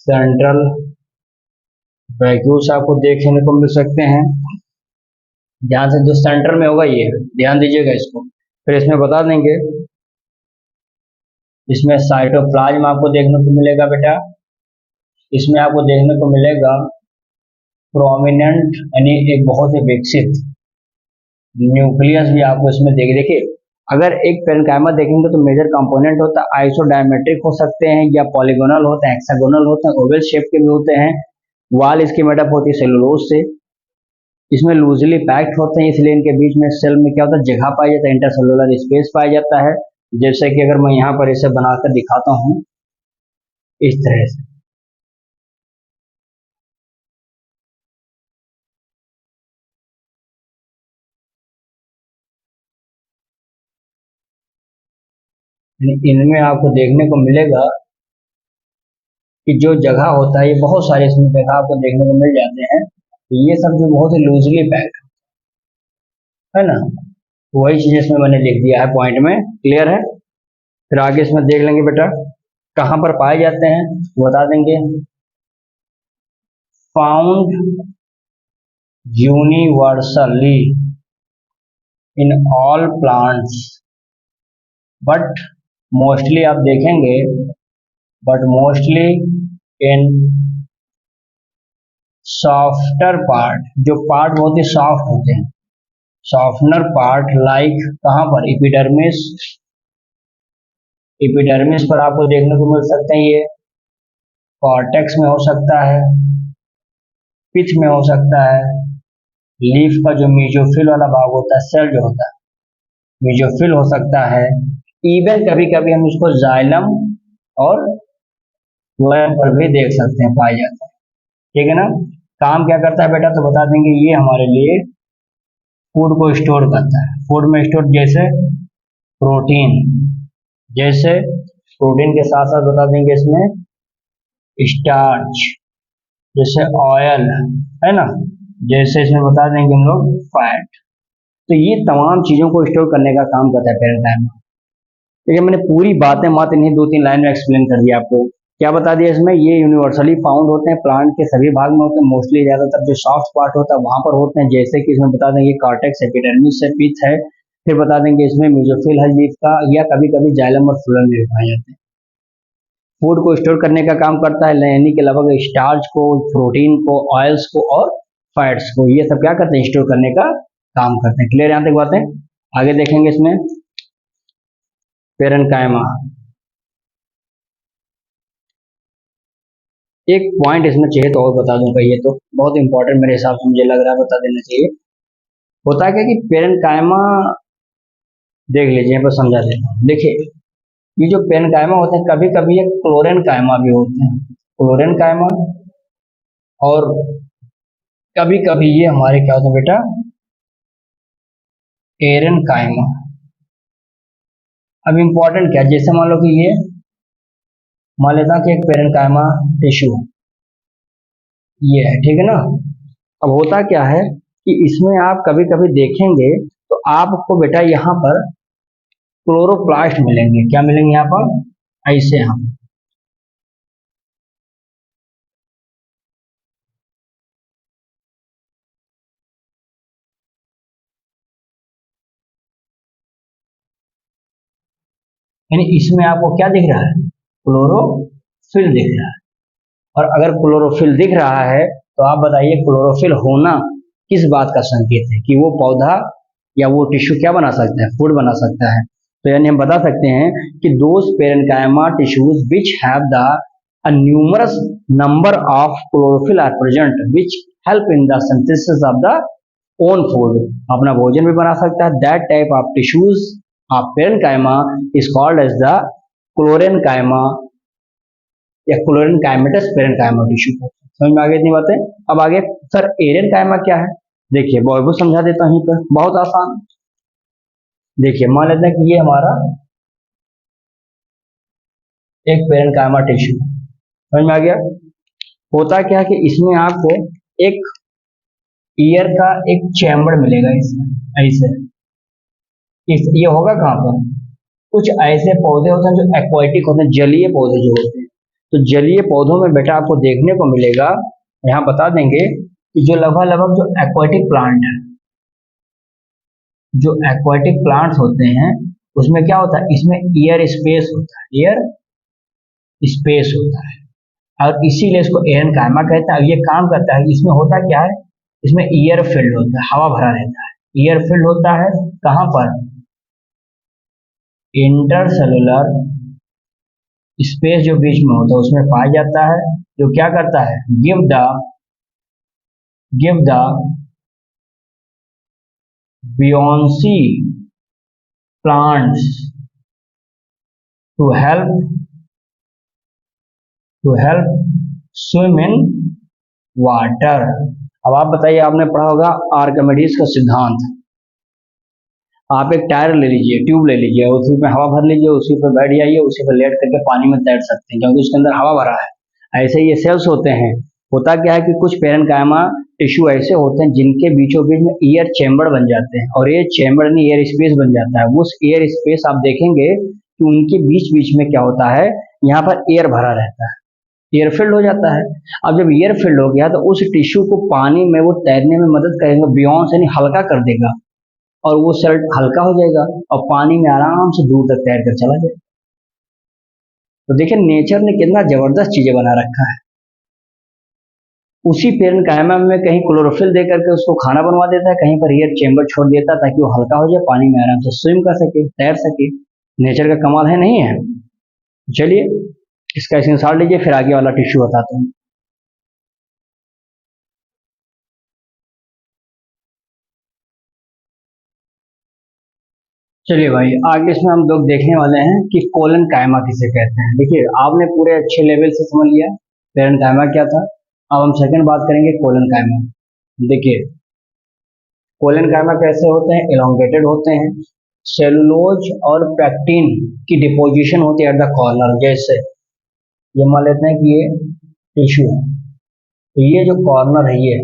सेंट्रल वैक्यूल्स आपको देखने को मिल सकते हैं। ध्यान से, जो सेंटर में होगा ये ध्यान दीजिएगा इसको। फिर इसमें बता देंगे, इसमें साइटोप्लाज्म आपको देखने को मिलेगा बेटा। इसमें आपको देखने को मिलेगा प्रोमिनेंट यानी एक बहुत ही विकसित न्यूक्लियस भी आपको इसमें देखिए। अगर एक पेरेन्काइमा देखेंगे तो मेजर कंपोनेंट होता है आइसोडायमेट्रिक हो सकते हैं या पॉलीगोनल होते हैं, हेक्सागोनल होते हैं, ओवल शेप के भी होते हैं। वाल इसकी मेडअप होती है सेलुलोज से। इसमें लूजली पैक्ड होते हैं, इसलिए इनके बीच में सेल में क्या होता है, जगह पाई जाता है, इंटरसेलुलर स्पेस पाया जाता है। जैसे कि अगर मैं यहाँ पर इसे बनाकर दिखाता हूँ इस तरह से, इनमें आपको देखने को मिलेगा कि जो जगह होता है, ये बहुत सारे इसमें जगह आपको देखने को मिल जाते हैं। तो ये सब जो बहुत ही लूजली पैक्ड है ना, वही चीज इसमें मैंने लिख दिया है पॉइंट में, क्लियर है। फिर आगे इसमें देख लेंगे बेटा कहाँ पर पाए जाते हैं, बता देंगे। Found universally in all plants, but mostly आप देखेंगे, but mostly in softer part, जो पार्ट बहुत ही सॉफ्ट होते हैं, सॉफ्टनर पार्ट लाइक कहाँ पर, एपिडर्मिस। एपिडर्मिस पर आपको देखने को मिल सकते हैं, ये कॉर्टेक्स में हो सकता है, पिच में हो सकता है, लीफ का जो मीजोफिल वाला भाग होता है, सेल जो होता है मीजोफिल हो सकता है। इवन कभी कभी हम इसको जाइलम और फ्लोएम पर भी देख सकते हैं, पाया जाता है, ठीक है ना। काम क्या करता है बेटा, तो बता देंगे। ये हमारे लिए फूड को स्टोर करता है। फूड में स्टोर जैसे प्रोटीन, जैसे प्रोटीन के साथ साथ बता देंगे इसमें स्टार्च, जैसे ऑयल है ना, जैसे इसमें बता देंगे हम लोग फैट। तो ये तमाम चीजों को स्टोर करने का काम करता है पेरेन्काइमा। ठीक है, मैंने पूरी बातें मात्र इन्हीं 2-3 लाइन में एक्सप्लेन कर दिया आपको। क्या बता दिया इसमें, ये यूनिवर्सली फाउंड होते हैं, प्लांट के सभी भाग में होते हैं, मोस्टली ज्यादातर जो सॉफ्ट पार्ट होता है वहां पर होते हैं। जैसे कि इसमें बता देंगे कॉर्टेक्स, एपिडर्मिस से पिच है। फिर बता देंगे इसमें मीजोफिल है लीफ का, या कभी कभी जाइलम और फ्लोएम में पाए जाते हैं। फूड को स्टोर करने का काम करता है, यानी कि लगभग स्टार्च को, प्रोटीन को, ऑयल्स को और फैट्स को, ये सब क्या करते हैं, स्टोर करने का काम करते हैं। क्लियर यहाँ तक बातें। आगे देखेंगे इसमें पेरेन्काइमा। एक पॉइंट इसमें चाहिए तो और बता दूंगा, ये तो बहुत इंपॉर्टेंट मेरे हिसाब से मुझे लग रहा है बता देना चाहिए। होता है क्या कि पेरेन्काइमा, देख लीजिए यहाँ पर समझा देता हूँ। देखिए ये जो पेरेन्काइमा होते हैं, कभी कभी ये क्लोरेन्काइमा भी होते हैं, क्लोरेन्काइमा, और कभी कभी ये हमारे क्या होते हैं बेटा, एरेन्काइमा। अब इम्पोर्टेंट क्या है, जैसे मान लो कि ये मान लेता कि एक पेरेन्काइमा टिश्यू ये है, ठीक है ना। अब होता क्या है कि इसमें आप कभी कभी देखेंगे तो आपको बेटा यहाँ पर क्लोरोप्लास्ट मिलेंगे। क्या मिलेंगे यहाँ पर, ऐसे यहाँ, यानी इसमें आपको क्या दिख रहा है, क्लोरोफिल दिख रहा है। और अगर क्लोरोफिल दिख रहा है तो आप बताइए क्लोरोफिल होना किस बात का संकेत है, कि वो पौधा या वो टिश्यू क्या बना सकता है, फूड बना सकता है। तो यानी हम बता सकते हैं कि those parenchyma tissues which have the a numerous number of chlorophyll are present which help in the synthesis of the own food, अपना भोजन भी बना सकता है। that type of tissues of parenchyma is called as the chlorenchyma या क्लोरेन्काइमेटस parenchyma tissue को। समझ में आ गई इतनी बातें। अब आगे सर एरेन्काइमा क्या है, देखिए बहुत समझा देता हूँ पर, बहुत आसान। देखिए मान लेते हैं कि ये हमारा एक पेरेन्काइमा टिश्यू, समझ में आ गया। होता क्या है कि इसमें आपको एक ईयर का एक चैम्बर मिलेगा, इसमें ऐसे, ये होगा कहाँ पर, कुछ ऐसे पौधे होते हैं जो एक्वाटिक होते हैं, जलीय पौधे जो होते हैं। तो जलीय पौधों में बेटा आपको देखने को मिलेगा, यहाँ बता देंगे कि जो लगभग लगभग जो एक्वाटिक प्लांट है, जो एक्वाटिक प्लांट्स होते हैं उसमें क्या होता है, इसमें एयर स्पेस होता है, एयर स्पेस होता है, और इसीलिए इसको एरेनकाइमा कहते हैं। ये काम करता है, इसमें होता क्या है, इसमें एयर फिल्ड होता है, हवा भरा रहता है। एयर फिल्ड होता है कहाँ पर, इंटरसेलुलर स्पेस जो बीच में होता है उसमें पाया जाता है, जो क्या करता है, give the buoyancy plants to help swim in water. अब आप बताइए, आपने पढ़ा होगा आर्किमिडीज का सिद्धांत। आप एक टायर ले लीजिए, ट्यूब ले लीजिए, उसी में हवा भर लीजिए, उसी पर बैठ जाइए, उसी पर लेट करके पानी में तैर सकते हैं क्योंकि उसके अंदर हवा भरा है। ऐसे ये सेल्स होते हैं। होता क्या है कि कुछ पेरेन्काइमा टिश्यू ऐसे होते हैं जिनके बीचों बीच में एयर चैम्बर बन जाते हैं, और ये चैम्बर नहीं, एयर स्पेस बन जाता है। उस एयर स्पेस आप देखेंगे कि उनके बीच बीच में क्या होता है, यहाँ पर एयर भरा रहता है, एयर फिल्ड हो जाता है। अब जब एयर फिल्ड हो गया तो उस टिश्यू को पानी में वो तैरने में मदद करेगा, बियॉन्स यानी हल्का कर देगा, और वो सेल हल्का हो जाएगा और पानी में आराम से दूर तक तैर कर चला जाएगा। तो देखिए नेचर ने कितना जबरदस्त चीजें बना रखा है। उसी पेरेन्काइमा में कहीं क्लोरोफिल दे करके उसको खाना बनवा देता है, कहीं पर एयर चेम्बर छोड़ देता है ताकि वो हल्का हो जाए, पानी में आराम से स्विम कर सके, तैर सके। नेचर का कमाल है, नहीं है? चलिए इसका स्क्रीनशॉट लीजिए, फिर आगे वाला टिश्यू बताता हूँ। चलिए भाई, आगे इसमें हम लोग देखने वाले हैं कि कोलन कायमा किसे कहते हैं। देखिए आपने पूरे अच्छे लेवल से समझ लिया पेरेन्काइमा क्या था। अब हम सेकंड बात करेंगे कोलन कायमा। देखिए कोलन कायमा कैसे होते हैं, एलोंगेटेड होते हैं। सेलुलोज और पैक्टिन की डिपोजिशन होती है एट द कॉर्नर। जैसे ये मान लेते हैं कि ये टिश्यू है, तो ये जो कॉर्नर है, ये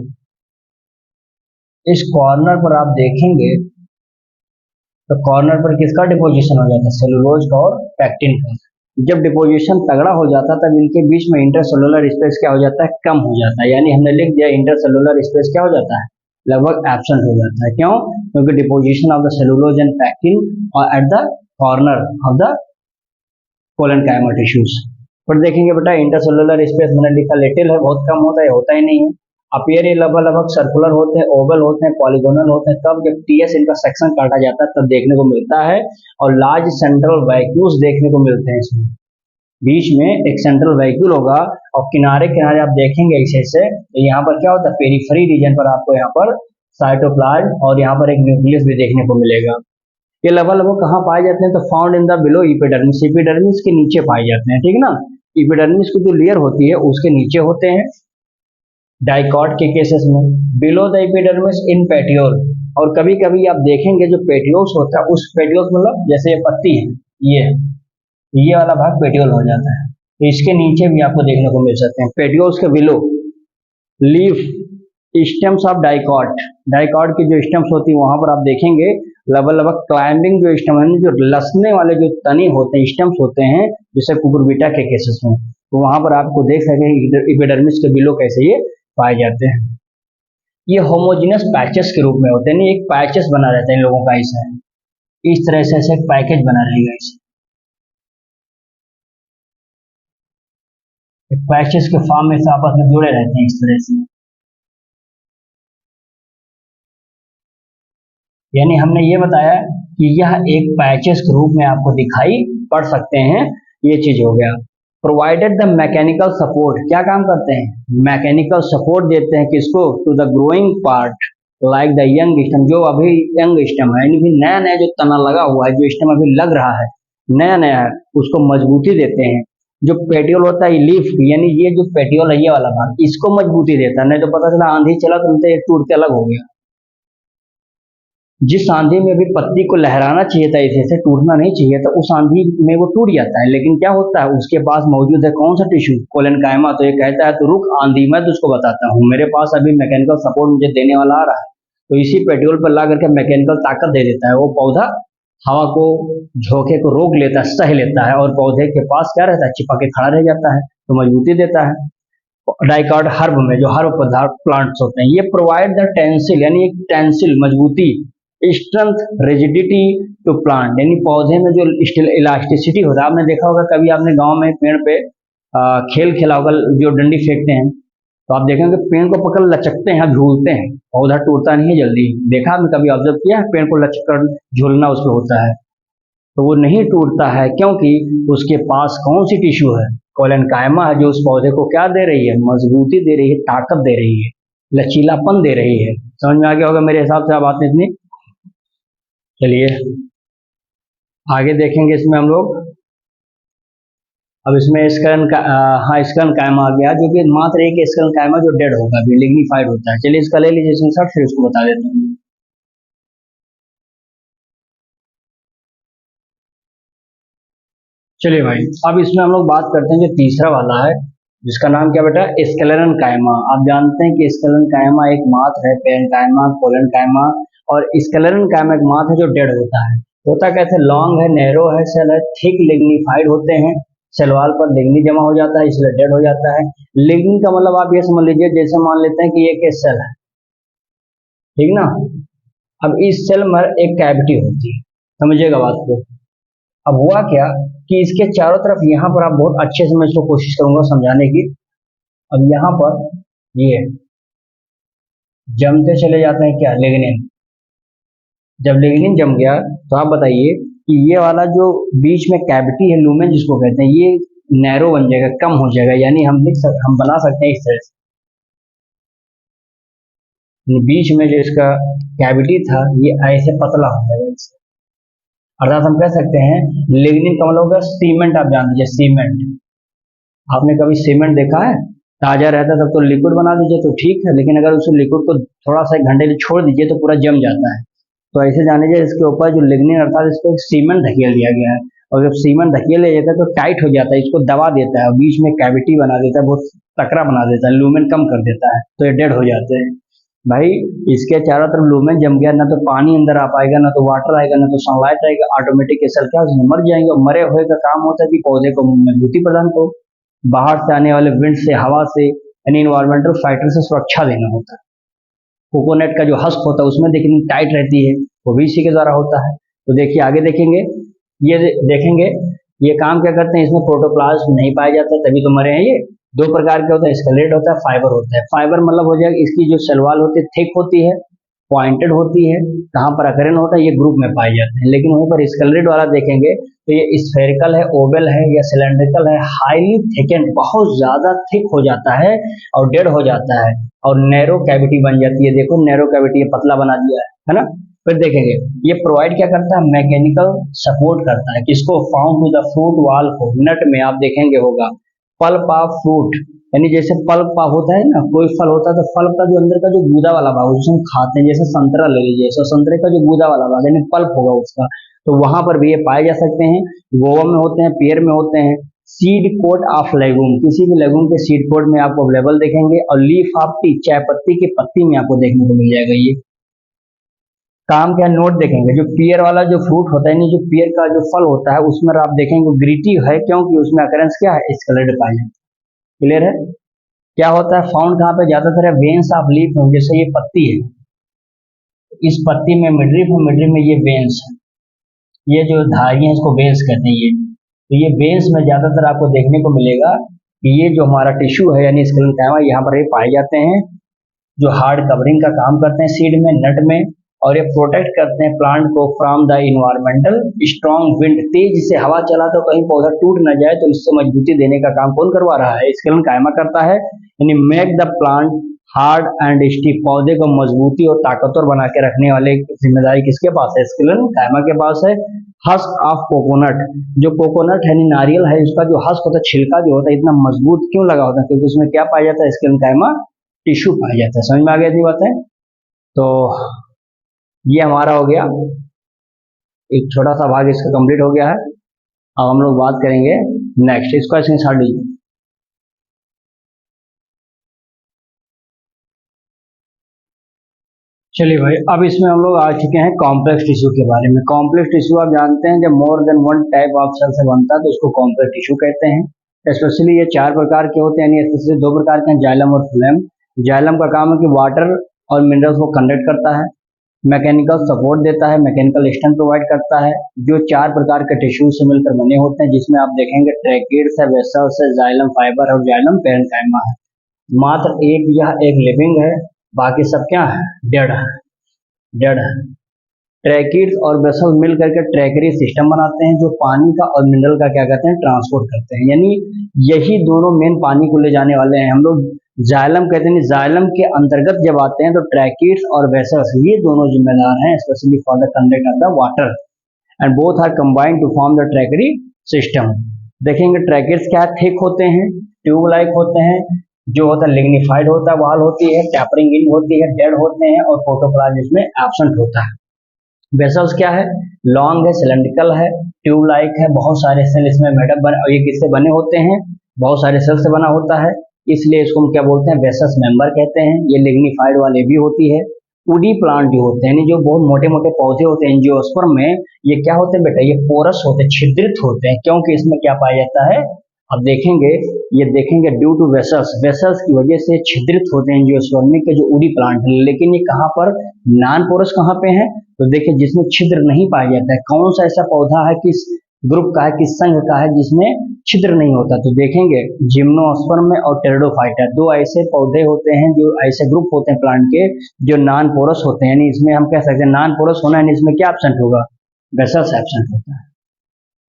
इस कॉर्नर पर आप देखेंगे तो कॉर्नर पर किसका डिपोजिशन हो जाता है, सेलुलोज का और पैक्टिन का। जब डिपोजिशन तगड़ा हो जाता है तब इनके बीच में इंटरसेलुलर स्पेस क्या हो जाता है, कम हो जाता है। यानी हमने लिख दिया इंटरसेलुलर स्पेस क्या हो जाता है, लगभग एब्सेंट हो जाता है। क्यों? क्योंकि deposition of the cellulose and pectin और at the corner of the collenchyma tissues. पर देखेंगे बेटा इंटरसेलुलर स्पेस मैंने लिखा लिटिल है, बहुत कम होता है, होता ही नहीं है। अपीयर ये लगभग लगभग सर्कुलर होते हैं, ओवल होते हैं, पॉलीगोनल होते हैं। तब जब टीएस इनका सेक्शन काटा जाता है तब देखने को मिलता है, और लार्ज सेंट्रल वैक्यूल्स देखने को मिलते हैं। इसमें बीच में एक सेंट्रल वैक्यूल होगा, और किनारे किनारे आप देखेंगे ऐसे ऐसे, तो यहाँ पर क्या होता है, पेरिफेरी रीजन पर आपको यहाँ पर साइटोप्लाज्म और यहाँ पर एक न्यूक्लियस भी देखने को मिलेगा। ये लगभग लगभग कहाँ पाए जाते हैं, तो found in the below epidermis, epidermis के नीचे पाए जाते हैं, ठीक है ना। इपिडर्मिस की जो लेयर होती है उसके नीचे होते हैं डाइकॉट के केसेस में, below the epidermis in petiole. और कभी कभी आप देखेंगे जो पेटियोल्स होता है, उस पेटियोल्स मतलब जैसे ये पत्ती है, ये वाला भाग पेटियोल हो जाता है, तो इसके नीचे भी आपको देखने को मिल सकते हैं पेटियोल्स के below. Leaf stems of dicot, dicot की जो स्टेम्स होती है वहां पर आप देखेंगे लगभग लगभग क्लाइंबिंग जो स्टेम है, जो लसने वाले जो तने होते हैं, स्टेम्स होते हैं, जैसे कुकुरबिटा के केसेस में, तो वहां पर आपको देख सकें इपिडर्मिस के बिलो कैसे ये पाए जाते हैं। ये होमोजेनस पैचेस के रूप में होते हैं, नहीं एक पैचेस बना रहता है इन लोगों का, ऐसा है इस तरह से ऐसे एक पैकेज बना रहेगा, इसे एक पैचेस के फॉर्म में से आपस में जुड़े रहते हैं इस तरह से। यानी हमने ये बताया कि यह एक पैचेस के रूप में आपको दिखाई पड़ सकते हैं, ये चीज हो गया। प्रोवाइडेड द मैकेनिकल सपोर्ट, क्या काम करते हैं, मैकेनिकल सपोर्ट देते हैं किसको, to the growing part like the young stem, जो अभी यंग स्टेम है, यानी नया नया जो तना लगा हुआ है, जो स्टेम अभी लग रहा है नया नया है, उसको मजबूती देते हैं। जो पेटियोल होता है लीफ, यानी ये जो पेटियोल है ये वाला भाग, इसको मजबूती देता है, नहीं तो पता चला आंधी चला तो टूट के अलग हो गया। जिस आंधी में भी पत्ती को लहराना चाहिए था, ऐसे टूटना नहीं चाहिए था, उस आंधी में वो टूट जाता है। लेकिन क्या होता है, उसके पास मौजूद है कौन सा टिश्यू, कोलन कायमा। तो ये कहता है तो रुक आंधी, मैं तुझको बताता हूँ, मेरे पास अभी मैकेनिकल सपोर्ट मुझे देने वाला आ रहा है। तो इसी पेट्रोल पर ला करके मैकेनिकल ताकत दे देता है, वो पौधा हवा को, झोंके को रोक लेता है, सह लेता है, और पौधे के पास क्या रहता है, चिपक के खड़ा रह जाता है, तो मजबूती देता है। डाइकॉट हर्ब में जो हर्ब पदार्थ प्लांट्स होते हैं, ये प्रोवाइड द टेंसिल यानी एक टेंसिल मजबूती, स्ट्रेंथ, रिजिडिटी टू प्लांट, यानी पौधे में जो इलास्टिसिटी होता है। आपने देखा होगा कभी आपने गांव में पेड़ पे खेल खेला होगा, जो डंडी फेंकते हैं, तो आप देखेंगे पेड़ को पकड़ लचकते हैं, झूलते हैं, पौधा टूटता नहीं है जल्दी। देखा आपने कभी ऑब्जर्व किया है पेड़ को लचक कर झूलना उसको होता है, तो वो नहीं टूटता है क्योंकि उसके पास कौन सी टिश्यू है, कोलेनकाइमा है, जो उस पौधे को क्या दे रही है, मजबूती दे रही है, ताकत दे रही है, लचीलापन दे रही है। समझ में आ गया होगा मेरे हिसाब से आप बात इतनी। चलिए आगे देखेंगे इसमें हम लोग। अब इसमें स्कलन का हाँ स्कलन कायमा आ गया, जो कि मात्र एक स्कलन कायमा जो डेड होगा, लिग्निफाइड होता है। चलिए इसका ले लीजिए स्क्रीनशॉट, फिर उसको बता देता हूँ। चलिए भाई, अब इसमें हम लोग बात करते हैं जो तीसरा वाला है, जिसका नाम क्या बेटा, स्केलेरन कायमा। आप जानते हैं कि स्केलेरन कायमा एक मात्र है, पेरेन्काइमा, कोलेनकाइमा, और स्केलेरन कायमा एक मात्र है जो डेड होता है। होता कैसे, लॉन्ग है, नैरो है, सेल है, थिक लिग्निफाइड होते हैं, सेल वाल पर लिग्नी जमा हो जाता है, इसलिए डेड हो जाता है। लिग्नी का मतलब आप ये समझ लीजिए, जैसे मान लेते हैं कि एक सेल है, ठीक ना। अब इस सेल में एक कैविटी होती है, समझिएगा बात को। अब हुआ क्या कि इसके चारों तरफ यहाँ पर आप बहुत अच्छे से, मैं इसको कोशिश करूंगा समझाने की। अब यहाँ पर ये जमते चले जाते हैं क्या, लिग्निन। जब लिग्निन जम गया तो आप बताइए कि ये वाला जो बीच में कैविटी है, लूमेन जिसको कहते हैं, ये नैरो बन जाएगा, कम हो जाएगा, यानी हम बना सकते हैं इस तरह से, बीच में जो इसका कैविटी था ये ऐसे पतला हो जाएगा इससे। अर्थात हम कह सकते हैं लिग्निन का मतलब होगा सीमेंट। आप जान लीजिए सीमेंट, आपने कभी सीमेंट देखा है, ताजा रहता है तब तो लिक्विड बना दीजिए तो ठीक है, लेकिन अगर उस लिक्विड को थोड़ा सा एक घंटे लिए छोड़ दीजिए तो पूरा जम जाता है। तो ऐसे जान लीजिए इसके ऊपर जो लिग्निन अर्थात इसको सीमेंट धकेल दिया गया है, और जब सीमेंट धकेल दिया जाता है तो टाइट हो जाता है, इसको दबा देता है और बीच में कैविटी बना देता है, बहुत तकड़ा बना देता है, लूमेन कम कर देता है, तो ये डेड हो जाते हैं। भाई इसके चारों तरफ लूमेन जम गया, ना तो पानी अंदर आ पाएगा, ना तो वाटर आएगा, ना तो सनलाइट आएगा, ऑटोमेटिक सेल क्या उसमें मर जाएंगे। और मरे हुए का काम होता है कि पौधे को मजबूती प्रदान करो, बाहर से आने वाले विंड से, हवा से, यानी इन्वायरमेंटल फैक्टर से सुरक्षा देना होता है। कोकोनट का जो हस्क होता है उसमें देखिए टाइट रहती है, वो भी इसी के द्वारा होता है। तो देखिए आगे देखेंगे, ये देखेंगे ये काम क्या करते हैं, इसमें प्रोटोप्लाज्म नहीं पाया जाता, तभी तो मरे हैं ये। दो प्रकार के होते हैं, स्केलेट होता है, फाइबर होता है। फाइबर मतलब हो जाएगा इसकी जो सेलवाल होती है थिक होती है, पॉइंटेड होती है, कहाँ पर अकरेन होता है, ये ग्रुप में पाए जाते हैं। लेकिन वहीं पर स्केलेट वाला देखेंगे तो ये स्फेरिकल है, ओवल है या सिलेंड्रिकल है, हाईली थिकेंड, बहुत ज्यादा थिक हो जाता है और डेड हो जाता है, और नैरो कैविटी बन जाती है। देखो नैरो कैविटी पतला बना दिया है ना। फिर देखेंगे ये प्रोवाइड क्या करता है, मैकेनिकल सपोर्ट करता है, किसको, फाउंड टू द फ्रूट वाल को। नट में आप देखेंगे होगा पल्प ऑफ फ्रूट, यानी जैसे पल्प होता है ना, कोई फल होता है तो फल का जो अंदर का जो गूदा वाला भाग उसको हम खाते हैं, जैसे संतरा ले लीजिए, जैसे संतरे का जो गूदा वाला भाग यानी पल्प होगा उसका, तो वहां पर भी ये पाए जा सकते हैं। गोवा में होते हैं, पेयर में होते हैं। सीड कोट ऑफ लेगूम, किसी भी लेगूम के सीड कोट में आपको अवेलेबल देखेंगे। और लीफ ऑफ टी, चाय पत्ती की पत्ती में आपको देखने को मिल जाएगा। ये काम क्या, नोट देखेंगे जो पियर वाला जो फ्रूट होता है, नहीं जो पियर का जो फल होता है उसमें आप देखेंगे ग्रीटी है, क्योंकि उसमें अकरेंस क्या है, स्केलेट पाए जाते हैं। क्लियर है। क्या होता है, फाउंड कहाँ पे ज्यादातर है, वेन्स ऑफ लीफ में, जैसे ये पत्ती है, इस पत्ती में मिडरिप है, मिडरिप में ये वेन्स है, ये जो धारियां इसको वेन्स कहते हैं। ये तो ये वेन्स में ज्यादातर आपको देखने को मिलेगा कि ये जो हमारा टिश्यू है यानी स्केलेंकाइमा, यहाँ पर ये पाए जाते हैं, जो हार्ड कवरिंग का काम करते हैं सीड में, नट में, और ये प्रोटेक्ट करते हैं प्लांट को from the environmental strong wind. तेज से हवा चला तो कहीं पौधा टूट न जाए, तो इससे मजबूती देने का काम कौन करवा रहा है, स्केलेंकाइमा करता है। यानी make the plant hard and stiff, पौधे को मजबूती और ताकतवर बना के रखने वाले जिम्मेदारी किसके पास है, स्केलेंकाइमा के पास है। हस्क ऑफ कोकोनट, जो कोकोनट है नारियल है, उसका जो हस्क होता है, छिलका जो होता है, इतना मजबूत क्यों लगा होता है, क्योंकि उसमें क्या पाया जाता है, स्केलेंकाइमा टिश्यू पाया जाता है। समझ में आ गया थी बातें। तो ये हमारा हो गया एक छोटा सा भाग, इसका कंप्लीट हो गया है। अब हम लोग बात करेंगे नेक्स्ट, इसका स्क्रीनशॉट लीजिए। चलिए भाई, अब इसमें हम लोग आ चुके हैं कॉम्प्लेक्स टिश्यू के बारे में। कॉम्प्लेक्स टिश्यू आप जानते हैं जब more than one type of cell से बनता है तो उसको कॉम्प्लेक्स टिश्यू कहते हैं। स्पेशली ये चार प्रकार के होते हैं, यानी स्पेशली दो प्रकार के हैं, जाइलम और फ्लोएम। जाइलम का काम है कि वाटर और मिनरल्स को कंडक्ट करता है, मैकेनिकल सपोर्ट देता है, मैकेनिकल स्ट्रेंथ प्रोवाइड करता है, जो चार प्रकार के टिश्यू से मिलकर बने होते हैं, जिसमें आप देखेंगे ट्रैकिड्स है, वेसल्स है, जाइलम फाइबर और जाइलम पेरेन्काइमा है। मात्र एक यह एक लिविंग है, बाकी सब क्या है, डेड है, डेड है। ट्रैकिड्स और वेसल्स मिल करके ट्रैकरी सिस्टम बनाते हैं, जो पानी का और मिनरल का क्या कहते हैं, ट्रांसपोर्ट करते हैं। यानी यही दोनों मेन पानी को ले जाने वाले हैं। हम लोग जाइलम कहते हैं, जाइलम के अंतर्गत जब आते हैं तो ट्रैकिड्स और वेसल्स ये दोनों जिम्मेदार हैं specially for the conduct of the water, and both are combined to form the tracheary system. देखेंगे ट्रैकिड्स क्या थिक होते हैं, ट्यूब लाइक होते हैं, जो होता है लिग्निफाइड होता है, वाल होती है, टैपरिंग इन होती है, डेड होते हैं, और प्रोटोप्लाज्म इसमें एब्सेंट होता है। वेसल्स क्या है, लॉन्ग है, सिलेंड्रिकल है, ट्यूब लाइक है, बहुत सारे सेल इसमें मेडअप बने, और ये किससे बने होते हैं, बहुत सारे सेल से बना होता है, इसलिए इसको हम क्या बोलते हैं, वेसस मेंबर कहते हैं। ये लिग्निफाइड वाले भी होती है। वुडी प्लांट जो होते हैं, यानी जो बहुत मोटे मोटे पौधे होते हैं एंजियोस्पर्म में, ये क्या होते हैं बेटा, ये पोरस होते हैं, छिद्रित होते हैं, क्योंकि इसमें क्या पाया जाता है, अब देखेंगे, ये देखेंगे ड्यू टू वेसल्स, वेसल्स की वजह से छिद्रित होते हैं एंजियोस्पर्म के जो वुडी प्लांट है। लेकिन ये कहाँ पर, नॉन पोरस कहाँ पे है, तो देखिए जिसमें छिद्र नहीं पाया जाता है, कौन सा ऐसा पौधा है, किस ग्रुप का है, किस संघ का है जिसमें छिद्र नहीं होता, तो देखेंगे जिम्नोस्पर्म में और टेरिडोफाइटा, दो ऐसे पौधे होते हैं, जो ऐसे ग्रुप होते हैं प्लांट के जो नॉन पोरस होते हैं। यानी इसमें हम कह सकते हैं नॉन पोरस होना, यानी इसमें क्या एब्सेंट होगा, वेसल्स एब्सेंट होता है।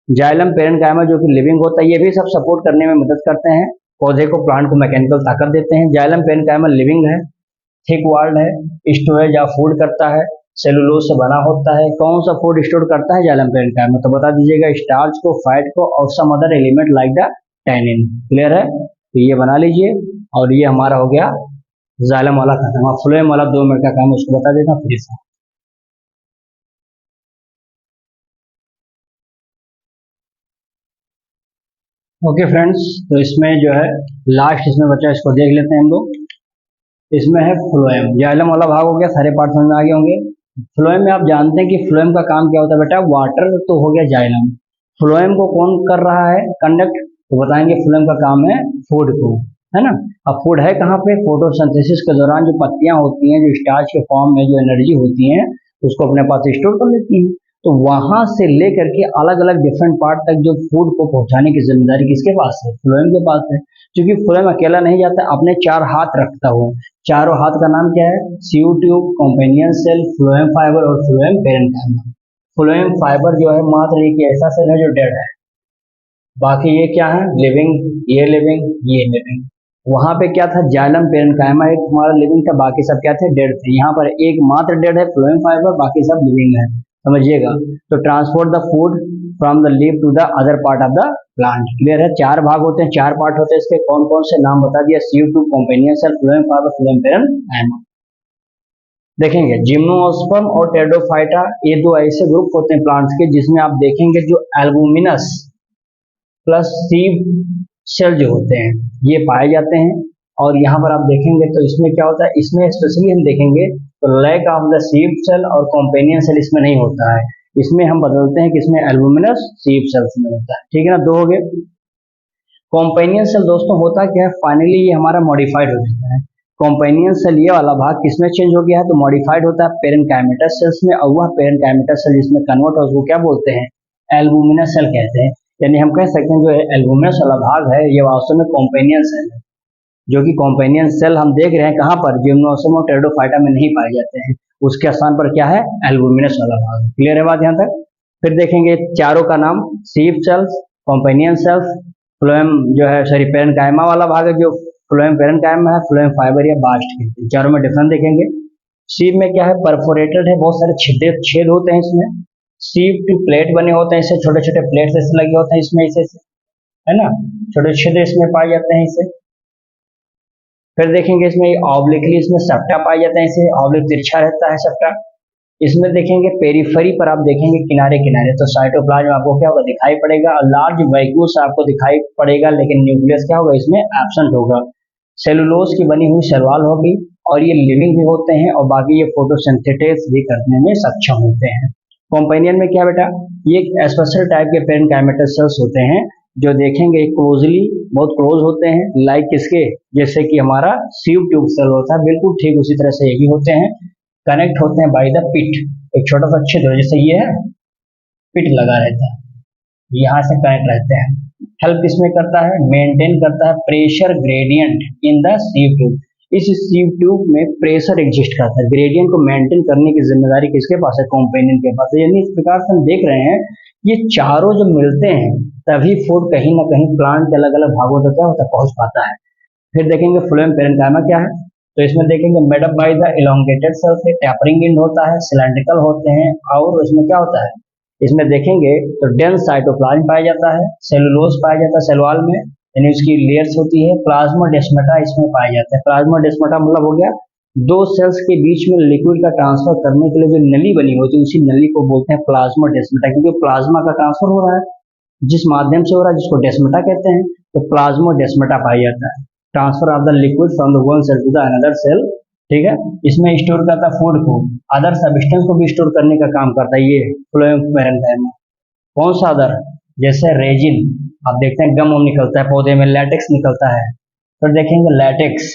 जाइलम पेरेन्काइमा जो कि लिविंग होता है, ये भी सब सपोर्ट करने में मदद करते हैं, पौधे को, प्लांट को मैकेनिकल ताकत देते हैं। जाइलम पेरेन्काइमा लिविंग है, थिक वाल्ड है, स्टोरेज ऑफ फूड करता है, सेलुलोज से बना होता है। कौन सा फूड स्टोर करता है जाइलम पेरेन्काइमा, तो बता दीजिएगा, स्टार्च को, फैट को, और some other element like the tannin. Clear है, तो ये बना लीजिए, और ये हमारा हो गया जाइलम वाला खत्म। फ्लोएम वाला 2 मिनट का काम, उसको बता देता हूँ फिर से। ओके फ्रेंड्स, तो इसमें जो है लास्ट इसमें बचा, इसको देख लेते हैं हम लोग। इसमें है फ्लोएम, जाइलम वाला भाग हो गया, सारे पार्ट समझ में आ गए होंगे। फ्लोएम में आप जानते हैं कि फ्लोएम का काम क्या होता है बेटा, वाटर तो हो गया जाइलम, फ्लोएम को कौन कर रहा है, कंडक्ट, तो बताएंगे फ्लोएम का काम है फूड को, है ना। अब फूड है कहाँ पे, फोटोसिंथेसिस के दौरान जो पत्तियां होती हैं, जो स्टार्च के फॉर्म में जो एनर्जी होती है उसको अपने पास स्टोर कर लेती हैं, तो वहां से लेकर के अलग अलग डिफरेंट पार्ट तक जो फूड को पहुंचाने की जिम्मेदारी किसके पास है, फ्लोएम के पास है। क्योंकि फ्लोएम अकेला नहीं जाता, अपने 4 हाथ रखता हुआ, चारों हाथ का नाम क्या है, sieve tube, companion cell, phloem fibre और फ्लोएम पेरेन्काइमा। फ्लोएम फाइबर जो है मात्र एक ऐसा सेल है जो डेड है, बाकी ये क्या है, लिविंग, ये लिविंग, ये लिविंग। वहां पे क्या था, जाइलम पेरेन्काइमा एक हमारा लिविंग था, बाकी सब क्या थे, डेड थे। यहाँ पर एक मात्र डेड है, फ्लोएम फाइबर, बाकी सब लिविंग है, समझिएगा। तो transport the food from the leaf to the other part of the plant. Clear है, 4 भाग होते हैं, 4 पार्ट होते हैं इसके, कौन कौन से नाम बता दिया, CO2, companion cell, phloem fibre, phloem parenchyma. देखेंगे जिम्नोस्पर्म और टेरिडोफाइटा, ये 2 ऐसे ग्रुप होते हैं प्लांट्स के, जिसमें आप देखेंगे जो एल्बुमिनस प्लस सीव सेल जो होते हैं ये पाए जाते हैं। और यहाँ पर आप देखेंगे तो इसमें क्या होता है, इसमें स्पेशली हम देखेंगे तो lack of the sieve cell और कॉम्पेनियन सेल इसमें नहीं होता है, इसमें हम बदलते हैं कि इसमें एल्बुमिनस सीव सेल्स में होता है, ठीक है ना, 2 हो गए। कॉम्पेनियन सेल दोस्तों होता क्या है, फाइनली ये हमारा मॉडिफाइड हो जाता है। कॉम्पेनियन सेल ये वाला भाग किसमें चेंज हो गया है, तो मॉडिफाइड होता है पेरेन्काइमेटस सेल्स में, और वह पेरेन्काइमेटस सेल जिसमें कन्वर्ट हो उसको क्या बोलते हैं, एल्बुमिनस सेल कहते हैं। यानी हम कह सकते हैं जो एल्बुमिनस वाला भाग है ये वास्तव में कॉम्पेनियन सेल है, जो कि कॉम्पेनियन सेल हम देख रहे हैं कहाँ पर, जिम्नोस्पर्म और टेरिडोफाइटा में नहीं पाए जाते हैं, उसके स्थान पर क्या है, एल्बुमिनस वाला भाग। क्लियर है बात यहाँ तक। फिर देखेंगे चारों का नाम, सीव सेल्स, कॉम्पेनियन सेल्स, फ्लोएम जो है सॉरी पेरेन्काइमा वाला भाग है जो फ्लोएम पेरेन्काइमा है, फ्लोएम फाइबर या बास्ट कहते हैं। चारों में डिफरेंस देखेंगे। सीव में क्या है, परफोरेटेड है, बहुत सारे छेद होते हैं इसमें। सीव की प्लेट बने होते हैं, इससे छोटे छोटे प्लेट्स ऐसे लगे होते हैं इसमें, इसे है ना, छोटे छेद इसमें पाए जाते हैं इसे। फिर देखेंगे इसमें ऑब्लिकली इसमें सप्टा पाए जाते हैं, इसे ऑब्लिक तिरछा रहता है सप्टा। इसमें देखेंगे पेरिफेरी पर आप देखेंगे किनारे किनारे, तो साइटोप्लाज्म आपको क्या होगा, दिखाई पड़ेगा, और लार्ज वैक्यूल्स आपको दिखाई पड़ेगा, लेकिन न्यूक्लियस क्या होगा इसमें एब्सेंट होगा। सेलुलोज की बनी हुई सेल वॉल होगी, और ये लिविंग भी होते हैं और बाकी ये फोटोसिंथेसिस भी करने में सक्षम होते हैं। कॉम्पेनियन में क्या बेटा, ये एक स्पेशल टाइप के पेरेन्काइमेटस सेल्स होते हैं जो देखेंगे क्लोजली, बहुत क्लोज होते हैं, लाइक किसके, जैसे कि हमारा सीव ट्यूब सेल होता है, बिल्कुल ठीक उसी तरह से ये भी होते हैं। कनेक्ट होते हैं बाय द पिट, एक छोटा सा छिद्र जैसे ये है, पिट लगा रहता है, यहाँ से कनेक्ट रहते हैं। हेल्प किसमें करता है, मेंटेन करता है pressure gradient in the sieve tube. इस सीव ट्यूब में प्रेशर एग्जिस्ट करता है, ग्रेडियंट को मेंटेन करने की जिम्मेदारी किसके पास है, कॉम्पेनियन के पास है। यानी इस प्रकार से हम देख रहे हैं ये चारों जब मिलते हैं तभी फूड कहीं ना कहीं प्लांट के अलग अलग भागों तक क्या होता है, पहुंच पाता है। फिर देखेंगे फ्लोएम पेरेन्काइमा क्या है, तो इसमें देखेंगे made up by the elongated cell से, टैपरिंग एंड होता है, सिलेंड्रिकल होते हैं, और इसमें क्या होता है, इसमें देखेंगे तो डेंस साइटोप्लाज्म पाया जाता है, सेलुलोज पाया जाता है सेल वॉल में, यानी उसकी लेयर्स होती है, प्लाज्माडेस्माटा इसमें पाया जाता है। प्लाज्माडेस्माटा मतलब हो गया दो सेल्स के बीच में लिक्विड का ट्रांसफर करने के लिए जो नली बनी होती है उसी नली को बोलते हैं प्लाज्माडेस्माटा, क्योंकि प्लाज्मा का ट्रांसफर हो रहा है जिस माध्यम से हो रहा है जिसको डेस्माटा कहते हैं, तो प्लाज्माडेस्माटा पाया जाता है। Transfer of the liquid from the one cell to the another cell, ठीक है। इसमें स्टोर करता है फूड को, अदर सब्सटेंस को भी स्टोर करने का काम करता है ये फ्लोएम पेरेन्काइमा। कौन सा अदर, जैसे रेजिन, आप देखते हैं गम निकलता है पौधे में, लैटेक्स निकलता है, फिर देखेंगे लैटेक्स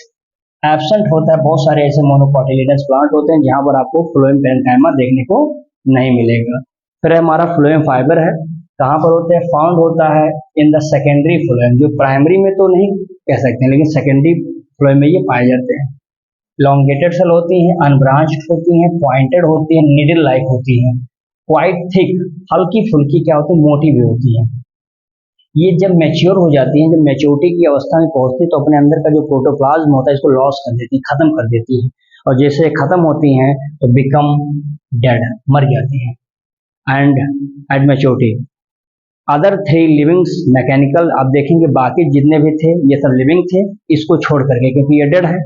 एब्सेंट होता है। बहुत सारे ऐसे मोनोकोटिलिडनस प्लांट होते हैं जहां पर आपको फ्लोएम पेरेन्काइमा देखने को नहीं मिलेगा। फिर हमारा फ्लोएम फाइबर है, कहाँ पर होते हैं, फाउंड होता है इन द सेकेंडरी फ्लोएम, जो प्राइमरी में तो नहीं कह सकते लेकिन सेकेंडरी फ्लोएम में ये पाए जाते हैं। लॉन्गेटेड सेल होती हैं, अनब्रांच्ड होती हैं, पॉइंटेड होती हैं, निडल लाइक होती हैं, क्वाइट थिक, हल्की फुल्की क्या होती है, मोटी भी होती हैं। ये जब मैच्योर हो जाती हैं, जब मैच्योरिटी की अवस्था में पहुंचती है तो अपने अंदर का जो प्रोटोप्लाज्म होता है इसको लॉस कर देती है, खत्म कर देती है, और जैसे खत्म होती हैं तो बिकम डेड, मर जाती हैं। And at maturity other three livings mechanical, आप देखेंगे बाकी जितने भी थे ये सब लिविंग थे इसको छोड़ करके, क्योंकि ये डेड है।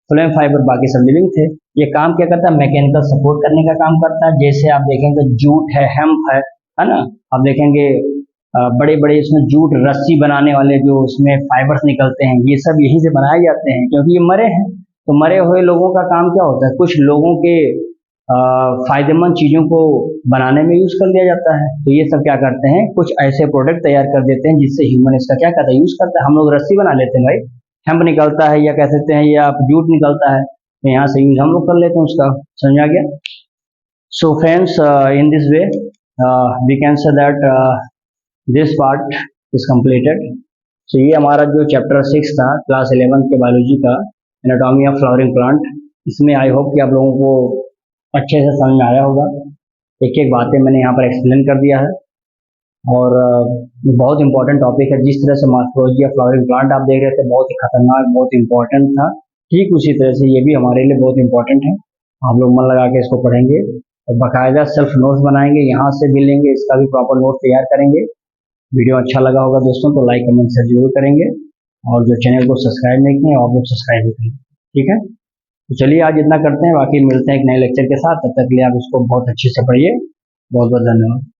फ्लोएम फाइबर बाकी सब लिविंग थे। ये काम क्या करता है, मैकेनिकल सपोर्ट करने का काम करता है। जैसे आप देखेंगे जूट है, हेम्प है ना, आप देखेंगे बड़े बड़े इसमें जूट रस्सी बनाने वाले जो उसमें फाइबर्स निकलते हैं ये सब यहीं से बनाए जाते हैं, क्योंकि ये मरे हैं। तो मरे हुए लोगों का काम क्या होता है, कुछ लोगों के फायदेमंद चीजों को बनाने में यूज कर लिया जाता है। तो ये सब क्या करते हैं, कुछ ऐसे प्रोडक्ट तैयार कर देते हैं जिससे ह्यूमन इसका क्या करता है, यूज करता है। हम लोग रस्सी बना लेते हैं भाई, हेम्प निकलता है या कह सकते हैं या जूट निकलता है, तो यहाँ से यूज हम लोग कर लेते हैं उसका, समझ आ गया। So friends, in this way we can say that this part is completed. So ये हमारा जो चैप्टर 6 था क्लास 11 के बायोलॉजी का, एनाटॉमी ऑफ फ्लावरिंग प्लांट, इसमें आई होप कि आप लोगों को अच्छे से समझ में आया होगा। एक एक बातें मैंने यहाँ पर एक्सप्लेन कर दिया है, और बहुत इंपॉर्टेंट टॉपिक है। जिस तरह से मॉर्फोलॉजी ऑफ फ्लावरिंग प्लांट आप देख रहे थे बहुत ही खतरनाक, बहुत इंपॉर्टेंट था, ठीक उसी तरह से ये भी हमारे लिए बहुत इंपॉर्टेंट है। आप लोग मन लगा के इसको पढ़ेंगे और बाकायदा सेल्फ नोट्स बनाएंगे, यहाँ से भी लेंगे, इसका भी प्रॉपर नोट तैयार करेंगे। वीडियो अच्छा लगा होगा दोस्तों तो लाइक कमेंट शेयर जरूर करेंगे, और जो चैनल को सब्सक्राइब नहीं किए आप लोग सब्सक्राइब भी करेंगे, ठीक है। तो चलिए आज इतना करते हैं, बाकी मिलते हैं एक नए लेक्चर के साथ। तब तक के लिए आप इसको बहुत अच्छे से पढ़िए। बहुत बहुत धन्यवाद।